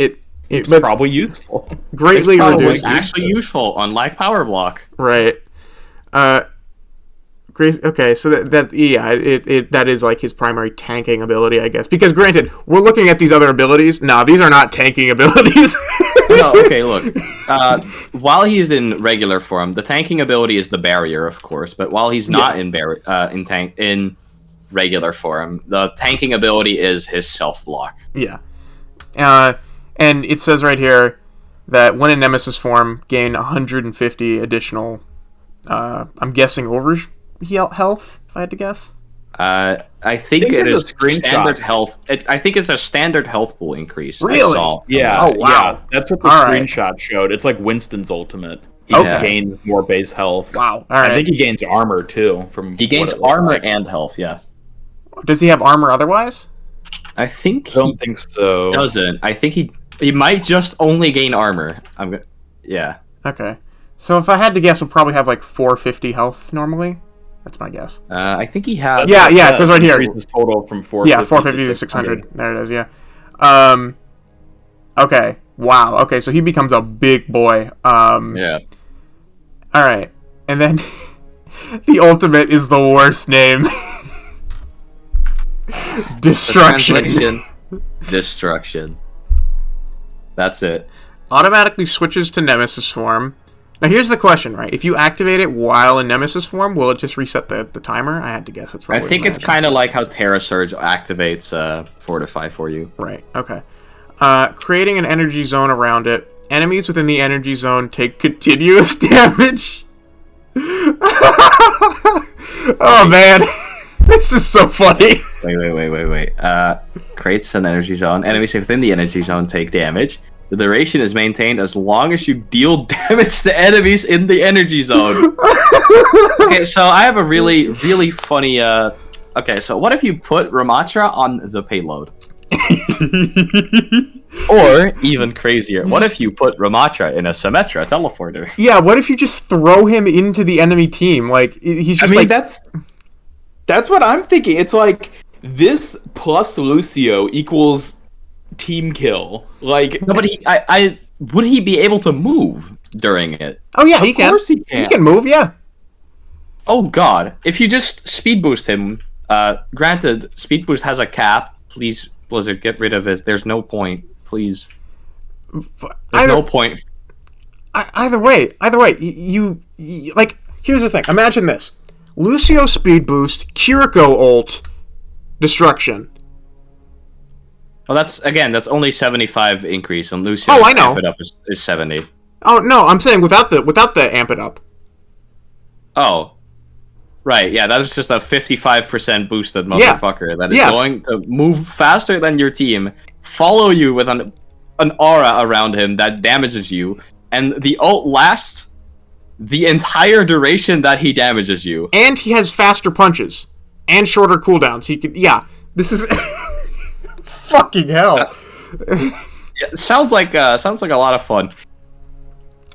It's probably useful. Greatly reduced. Actually useful, unlike power block. Right. Okay, so that is like his primary tanking ability, I guess. Because granted, we're looking at these other abilities. No, these are not tanking abilities. No, okay, look. While he's in regular form, the tanking ability is the barrier, of course. But while he's not in regular form, the tanking ability is his self block. Yeah. And it says right here that when in Nemesis form, gain 150 additional I'm guessing over health, if I had to guess. I think it is standard health. I think it's a standard health pool increase. Really? Yeah. Oh, wow. Yeah. That's what the All right. screenshot showed. It's like Winston's ultimate. He Okay. gains more base health. Wow. All right. I think he gains armor too. He gains armor and health. Yeah. Does he have armor otherwise? I think I don't think so. Doesn't. I think he might just only gain armor. Yeah. Okay. So if I had to guess, we'll probably have like 450 health normally. That's my guess. I think he has. Yeah, it says right here. Increases total from 450 Yeah, 450 to 600. There it is. Yeah. Okay. Wow. Okay, so he becomes a big boy. Yeah. All right, and then the ultimate is the worst name. Destruction. Destruction. That's it. Automatically switches to Nemesis form. Now here's the question, right? If you activate it while in Nemesis form, will it just reset the timer? I had to guess. It's I think it's kind of like how Terra Surge activates Fortify for you. Right. Okay. Creating an energy zone around it. Enemies within the energy zone take continuous damage. Oh man, this is so funny. Wait. Creates an energy zone. Enemies within the energy zone take damage. The duration is maintained as long as you deal damage to enemies in the energy zone. Okay, so I have a really, really funny... Okay, so what if you put Ramatra on the payload? Or, even crazier, what if you put Ramatra in a Symmetra teleporter? Yeah, what if you just throw him into the enemy team? Like, he's just that's what I'm thinking. It's like, this plus Lucio equals team kill. Like, no, but would he be able to move during it? Oh yeah, he can. Of course he can. He can move, yeah. Oh god. If you just speed boost him, granted, speed boost has a cap. Please, Blizzard, get rid of it. There's no point. Please. There's no point. Either way, you like, here's the thing. Imagine this. Lucio speed boost, Kiriko ult, destruction. Well, that's only 75 increase, and Lucio I know. amp it up is 70. Oh no, I'm saying without the amp it up. Oh. Right, yeah, that is just a 55% boosted motherfucker that is going to move faster than your team, follow you with an aura around him that damages you, and the ult lasts the entire duration that he damages you. And he has faster punches and shorter cooldowns. He can, this is fucking hell. Yeah, sounds like a lot of fun.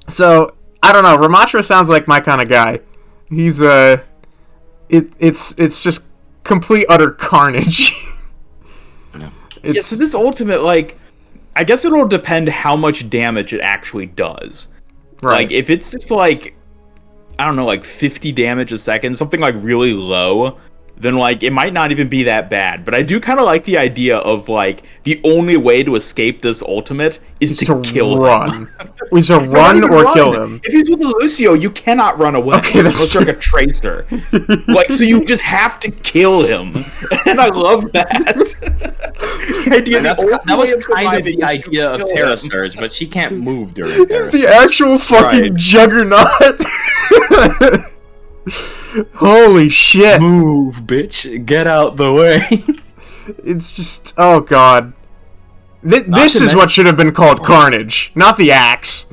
So I don't know. Ramatra sounds like my kind of guy. He's it's just complete utter carnage. So this ultimate, like, I guess it'll depend how much damage it actually does. Right. Like, if it's just like, I don't know, like 50 damage a second, something like really low, then like it might not even be that bad. But I do kind of like the idea of like the only way to escape this ultimate is to kill him. Is to run or kill him. If he's with Lucio, you cannot run away. Okay, that's like a tracer. Like, so you just have to kill him, and I love that. That was kind of the idea of Terra Surge, but she can't move during Terra He's the actual fucking juggernaut. Holy shit. Move, bitch. Get out the way. It's just... Oh, God. This is what should have been called Carnage, not the axe.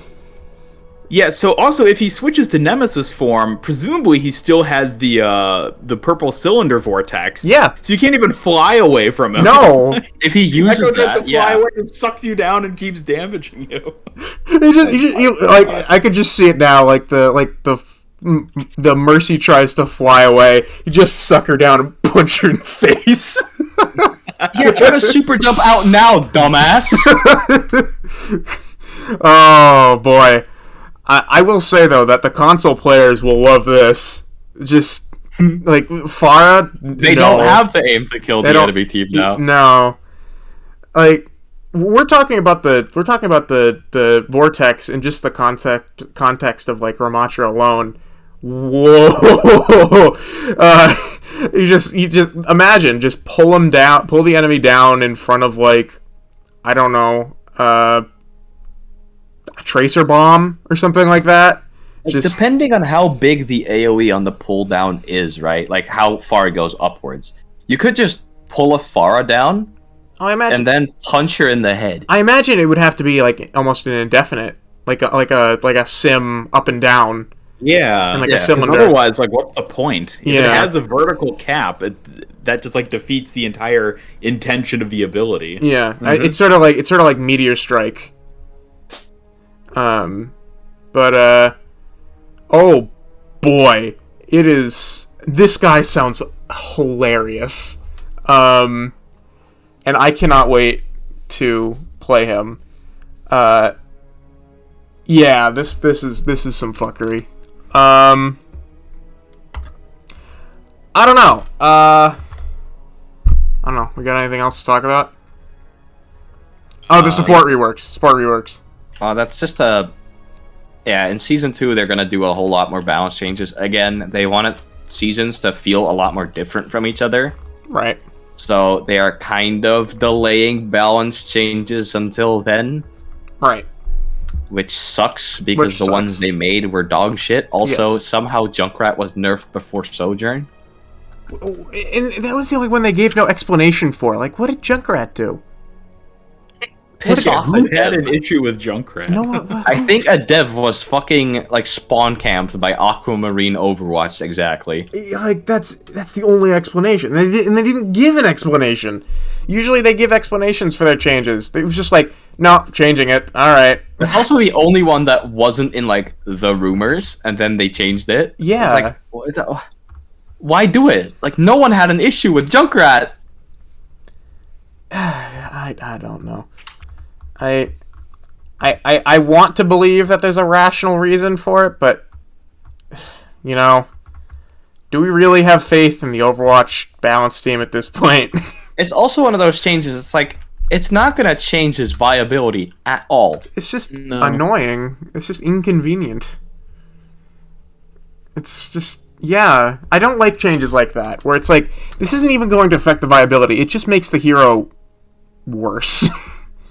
Yeah, so also, if he switches to Nemesis form, presumably he still has the purple cylinder vortex. Yeah. So you can't even fly away from him. No. If he uses that, fly away and sucks you down and keeps damaging you. Like, I could just see it now, like the Mercy tries to fly away, you just suck her down and punch her in the face. Here, try to super jump out now, dumbass. Oh boy, I will say though that the console players will love this. Just like Pharah, they don't have to aim to kill the enemy team now. No, like we're talking about the vortex in just the context of like Ramatra alone. Whoa! You just imagine, just pull the enemy down in front of, like, I don't know, a tracer bomb or something like that, Just depending on how big the AoE on the pull down is, right? Like how far it goes upwards. You could just pull a Pharah down I imagine and then punch her in the head. I imagine it would have to be like almost an indefinite, like a sim up and down. Yeah, And like a 'cause cylinder. otherwise, like, what's the point? If it Yeah. has a vertical cap, that just like defeats the entire intention of the ability. Yeah, Mhm. it's sort of like Meteor Strike. Oh boy, it is. This guy sounds hilarious, and I cannot wait to play him. Yeah, this is some fuckery. I don't know. I don't know. We got anything else to talk about? Oh, the support reworks. Support reworks. That's just in season 2 they're gonna do a whole lot more balance changes. Again, they wanted seasons to feel a lot more different from each other. Right. So they are kind of delaying balance changes until then. Right. Which sucks because Which the sucks. ones they made were dog shit. Also, Yes. somehow Junkrat was nerfed before Sojourn. And that was the only one they gave no explanation for. Like, what did Junkrat do? Piss off a Who had dev. an issue with Junkrat? No, I think a dev was fucking like spawn camped by Aquamarine Overwatch exactly. like that's the only explanation. And they didn't give an explanation. Usually they give explanations for their changes. It was just like, no, changing it. All right. That's also the only one that wasn't in like the rumors, and then they changed it. Yeah. It's like, why do it? Like no one had an issue with Junkrat. I don't know. I want to believe that there's a rational reason for it, but you know, do we really have faith in the Overwatch balance team at this point? It's also one of those changes. It's like it's not gonna change his viability at all. It's just No. annoying. It's just inconvenient. It's just, yeah. I don't like changes like that, where it's like, this isn't even going to affect the viability. It just makes the hero worse.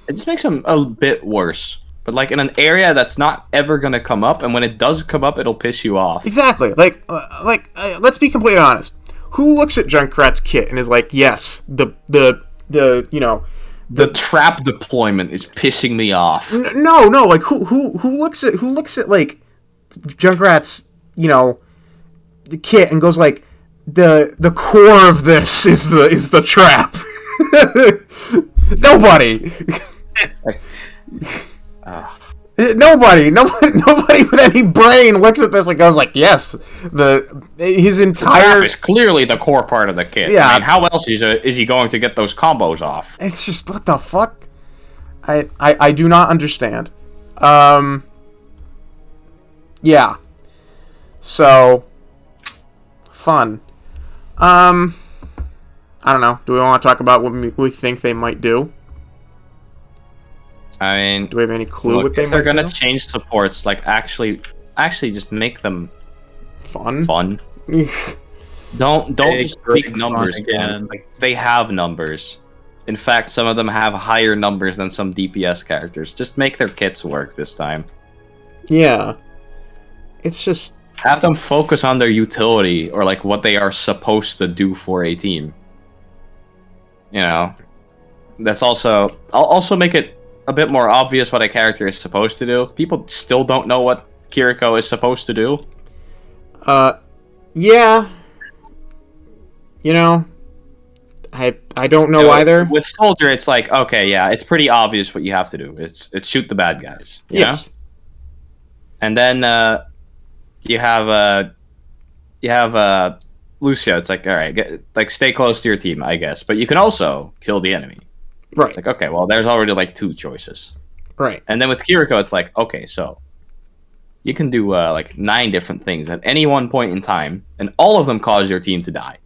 It just makes him a bit worse. But like in an area that's not ever gonna come up, and when it does come up, it'll piss you off. Exactly. Let's be completely honest. Who looks at Junkrat's kit and is like, yes, the you know, The trap deployment is pissing me off. no, like who looks at like Junkrat's, you know, the kit and goes like, the core of this is the trap. Nobody. Nobody with any brain looks at this and goes like, yes, his entire Trap is clearly the core part of the kit. Yeah. I mean, how else is he going to get those combos off? It's just, what the fuck? I do not understand. Yeah. So fun. I don't know. Do we want to talk about what we think they might do? I mean, Do we have any clue look, what they if they're might gonna do? change supports, like actually just make them Fun. fun. Don't Make just speak fun numbers again. again. Like they have numbers. In fact, some of them have higher numbers than some DPS characters. Just make their kits work this time. Yeah. It's just, Have them focus on their utility or like what they are supposed to do for a team. You know, that's also. I'll also make it a bit more obvious what a character is supposed to do. People still don't know what Kiriko is supposed to do. yeah. You know, I don't know You know, either. With Soldier, it's like, okay, yeah, it's pretty obvious what you have to do. It's shoot the bad guys. You know? Yes. And then you have Lucio. It's like, all right, stay close to your team, I guess. But you can also kill the enemy. Right. It's like, okay, well, there's already like 2 choices. Right. And then with Kiriko, it's like, okay, so you can do like 9 different things at any one point in time, and all of them cause your team to die.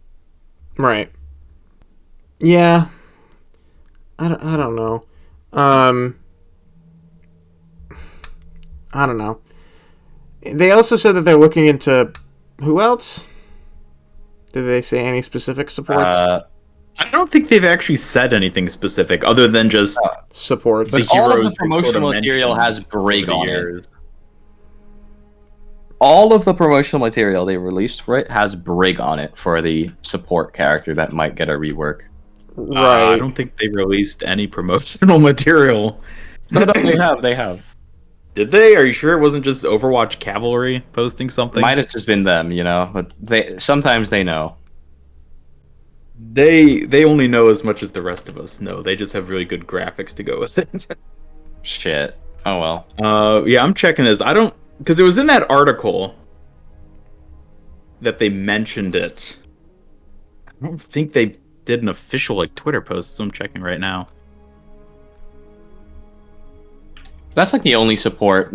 Right. Yeah. I don't know. I don't know. They also said that they're looking into who else? Did they say any specific supports? I don't think they've actually said anything specific other than just Supports. But all of heroes the we've promotional sort of material mentioned has Brig over the on it. years. all of the promotional material they released for it has Brig on it for the support character that might get a rework. Right. I don't think they released any promotional material. No, they have. Did they? Are you sure it wasn't just Overwatch Cavalry posting something? Might have just been them, but sometimes they know. They only know as much as the rest of us know. They just have really good graphics to go with it. Shit. Oh well. Yeah, I'm checking this. I don't, because it was in that article that they mentioned it. I don't think they did an official Twitter post, so I'm checking right now. That's the only support.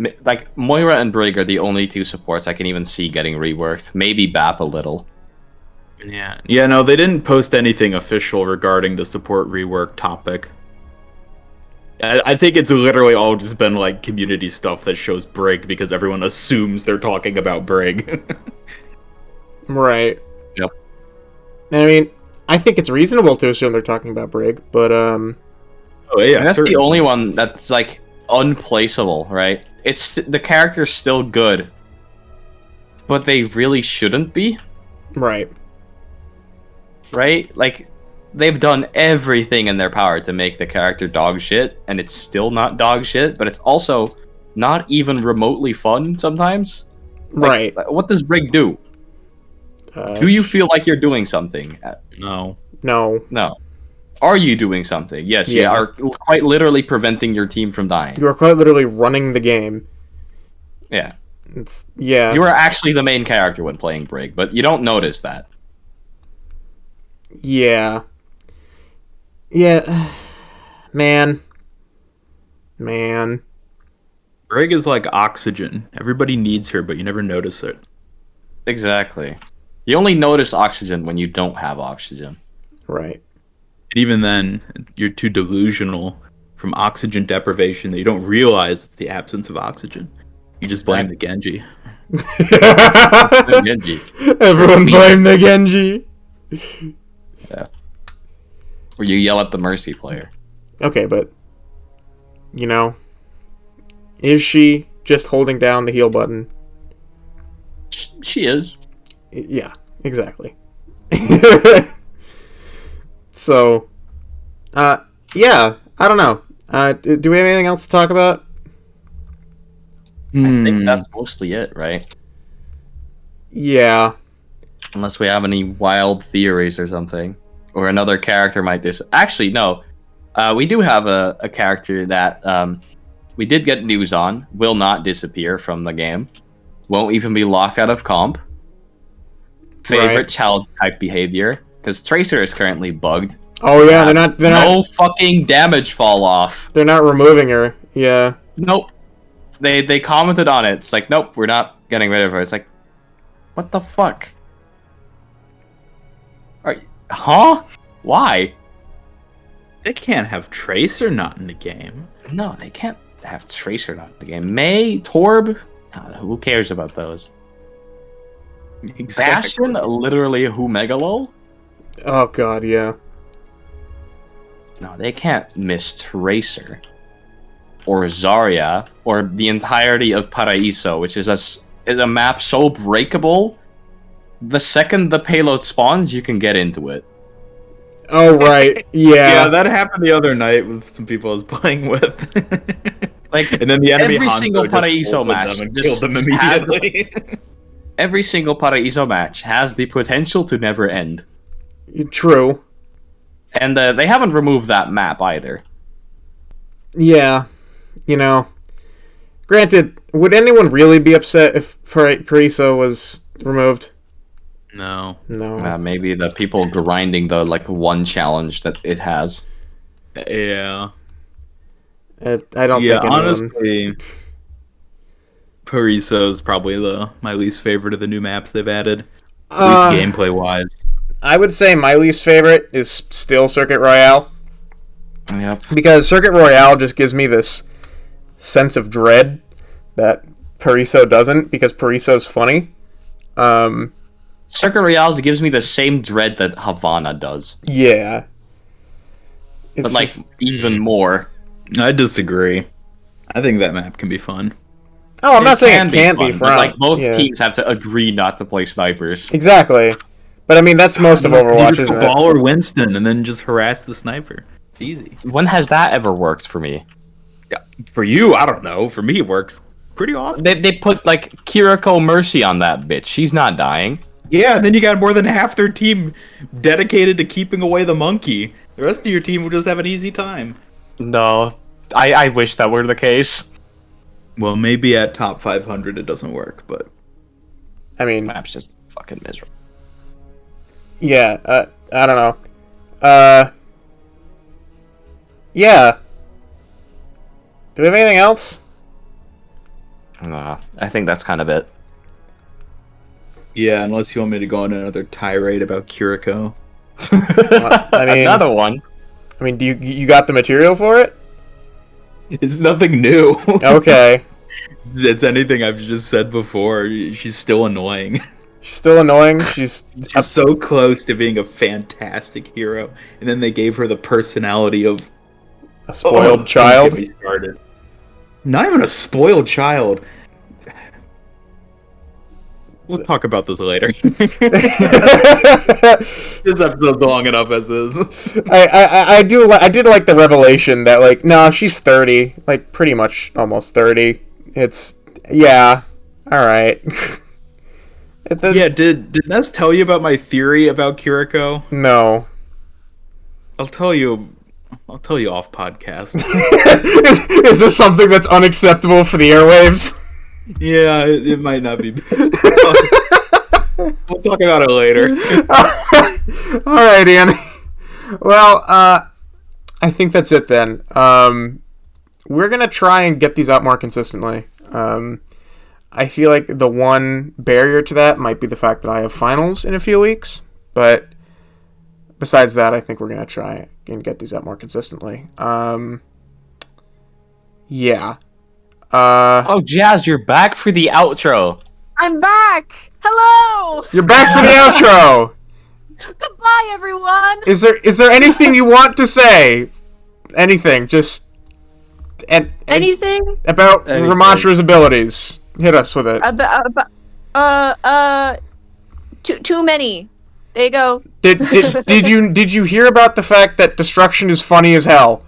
Moira and Brig are the only two supports I can even see getting reworked. Maybe BAP a little. Yeah, no, they didn't post anything official regarding the support rework topic. I think it's literally all just been community stuff that shows Brig because everyone assumes they're talking about Brig. Right. Yep. And I mean, I think it's reasonable to assume they're talking about Brig, but Oh yeah, that's certainly. the only one that's unplaceable, right? It's the character's still good, but they really shouldn't be, right. right? They've done everything in their power to make the character dog shit, and it's still not dog shit, but it's also not even remotely fun sometimes. Right. What does Brig do? Do you feel like you're doing something? No. No. Are you doing something? Yes, you Yeah. are quite literally preventing your team from dying. You are quite literally running the game. Yeah. Yeah. You are actually the main character when playing Brig, but you don't notice that. Yeah. Yeah. Man. Brig is like oxygen. Everybody needs her, but you never notice it. Exactly. You only notice oxygen when you don't have oxygen. Right. And even then, you're too delusional from oxygen deprivation that you don't realize it's the absence of oxygen. You just blame the Genji. Genji. Everyone blame the Genji. Yeah. Or you yell at the Mercy player. Okay, but is she just holding down the heal button? She is. Yeah, exactly. So, yeah, I don't know. Do we have anything else to talk about? I think that's mostly it, right? Yeah. Unless we have any wild theories or something. Or another character might Actually, no. We do have a character that we did get news on. Will not disappear from the game. Won't even be locked out of comp. Favorite child type behavior. Because Tracer is currently bugged. Oh yeah, they're not no fucking damage fall off. They're not removing her. Yeah. Nope. They commented on it. It's nope, we're not getting rid of her. It's what the fuck? Huh? Why? They can't have Tracer not in the game. No, they can't have Tracer not in the game. May, Torb, who cares about those? Exactly. Bastion, literally who Megalol? Oh god, yeah. No, they can't miss Tracer. Or Zarya, or the entirety of Paraíso, which is a map so breakable, the second the payload spawns, you can get into it. Oh, right. Yeah. Yeah, that happened the other night with some people I was playing with. And then the enemy every Hanzo single just Paraíso ulted match them and just killed them has immediately. Every single Paraíso match has the potential to never end. True. And they haven't removed that map either. Yeah. Granted, would anyone really be upset if Paraiso was removed? No. Maybe the people grinding the one challenge that it has. Yeah. I don't think anyone... honestly, Paraiso is probably my least favorite of the new maps they've added. At least gameplay wise. I would say my least favorite is still Circuit Royale. Yep. Because Circuit Royale just gives me this sense of dread that Paraiso doesn't, because Paraiso's funny. Circuit Royale gives me the same dread that Havana does. Yeah. It's but even more. I disagree. I think that map can be fun. Oh, I'm not saying it can't be fun, fun. but, like, both Yeah. teams have to agree not to play snipers. Exactly. But I mean, that's most of Overwatch, just isn't go it? ball or Winston, and then just harass the sniper. It's easy. When has that ever worked for me? For you, I don't know. For me, it works pretty often. They put, like, Kiriko Mercy on that bitch. She's not dying. Yeah, and then you got more than half their team dedicated to keeping away the monkey. The rest of your team will just have an easy time. No. I wish that were the case. Well, maybe at top 500 it doesn't work, but... I mean, Map's just fucking miserable. yeah, I don't know. Yeah. Do we have anything else? Nah, I think that's kind of it. Yeah, unless you want me to go on another tirade about Kiriko. I mean, Another one. I mean, do you got the material for it? It's nothing new. Okay. It's anything I've just said before. She's still annoying. She's still annoying. She's so close to being a fantastic hero, and then they gave her the personality of a spoiled don't child. get me started. Not even a spoiled child. We'll talk about this later. This episode's long enough as is. I did like the revelation that, like, no, she's 30, like, pretty much almost 30. It's, yeah, all right. Yeah, did Ness tell you about my theory about Kiriko? No. I'll tell you off podcast. Is this something that's unacceptable for the airwaves? Yeah, it might not be best. We'll talk about it later. All right, Ian. Well, I think that's it then. We're gonna try and get these out more consistently. I feel like the one barrier to that might be the fact that I have finals in a few weeks, but besides that, I think we're gonna try and get these out more consistently. Yeah. Oh, Jazz, you're back for the outro. I'm back. Hello. You're back for the outro. Goodbye, everyone. Is there anything you want to say? Anything? Just Anything about Anything. Ramatra's abilities? Hit us with it. too many. There you go. Did you hear about the fact that destruction is funny as hell?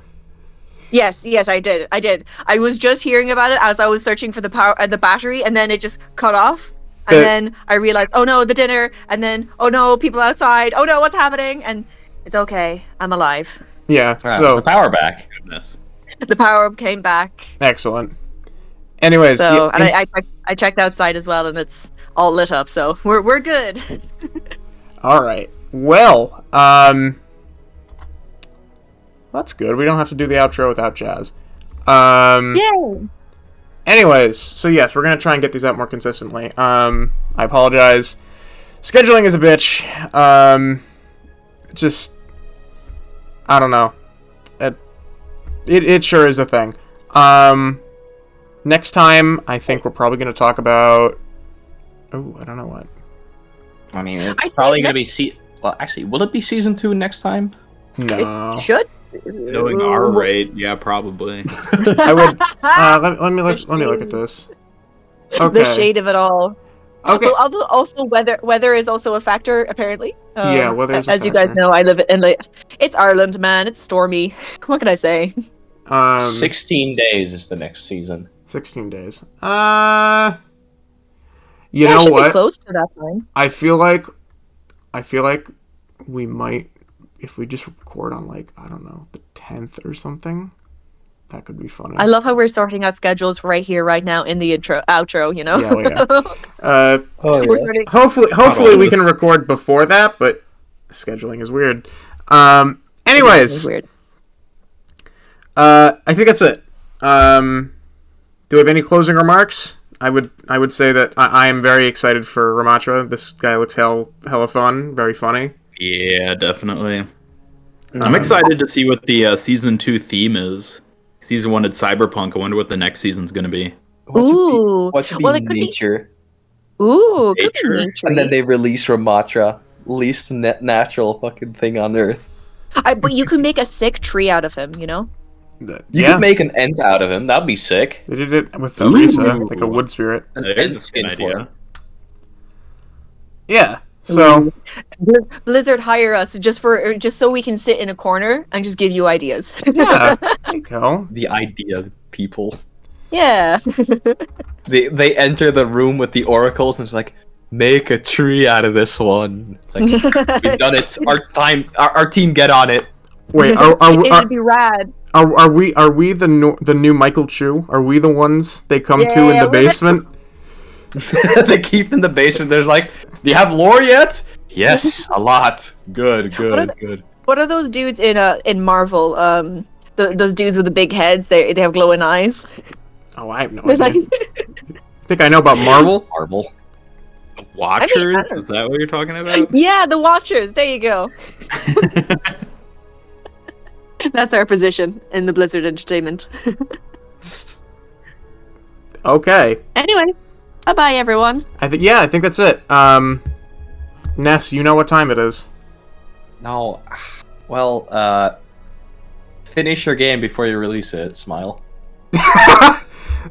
Yes, I did. I was just hearing about it as I was searching for the battery, and then it just cut off. And then I realized, oh no, the dinner, and then, oh no, people outside, oh no, what's happening? And it's okay, I'm alive. Yeah, Wow, so the power back. Goodness. The power came back. excellent. Anyways, So, and I checked outside as well, and it's all lit up, so we're good. all right. Well, that's good. We don't have to do the outro without Jazz. Yay! Anyways, so yes, we're gonna try and get these out more consistently. I apologize. Scheduling is a bitch. Just, I don't know. It sure is a thing. Next time, I think we're probably gonna talk about. Oh, I don't know what. I mean, it's I probably think going to be... Well, actually, will it be Season 2 next time? No. It should. Knowing our rate, yeah, probably. I would. Let me look at this. Okay. The shade of it all. Okay. Also, weather is also a factor, apparently. Yeah, weather is a as you guys factor. know, I live in it's Ireland, man. It's stormy. What can I say? 16 days is the next season. 16 days. You Yeah, it know should be what? close to that time. I feel like we might, if we just record on, like, I don't know, the 10th or something. That could be funny. I love how we're sorting out schedules right here, right now, in the outro. You know. Yeah, we are. We're sorting- Hopefully we can record before that, but scheduling is weird. Anyways, Weird. I think that's it. Do we have any closing remarks? I would say that I am very excited for Ramatra. This guy looks hella fun, very funny. Yeah, definitely. I'm excited to see what the Season 2 theme is. Season 1 had Cyberpunk. I wonder what the next season's going to be. Ooh. What should be Well, it could be- nature? Ooh, could be Nature. nature. And then they release Ramatra, least natural fucking thing on Earth. But you could make a sick tree out of him. You know. You could make an Ent out of him. That'd be sick. They did it with Orisa, like a wood spirit. An There's Ent a skin good for idea. him. Yeah. So Blizzard, hire us just so we can sit in a corner and just give you ideas. yeah, there you go. The idea people. Yeah. They enter the room with the oracles and it's like, make a tree out of this one. It's like, we've done it. Our team get on it. Wait, It'd be rad. are we the new Michael Chu? Are we the ones they come to in Yeah, the basement? They keep in the basement. There's like, do you have lore yet? Yes, a lot. Good. What are those dudes in Marvel? Those dudes with the big heads. They have glowing eyes. Oh, I have no They're idea. like, I think I know about Marvel. Marble. Watchers? I don't- Is that what you're talking about? yeah, the Watchers. There you go. That's our position in the Blizzard Entertainment. Okay. Anyway, bye everyone. I think that's it. Ness, you know what time it is. No. Well, finish your game before you release it, Smile.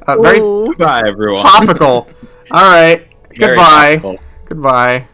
Very Ooh. Bye, everyone. topical. All right. Very Goodbye. topical. Goodbye.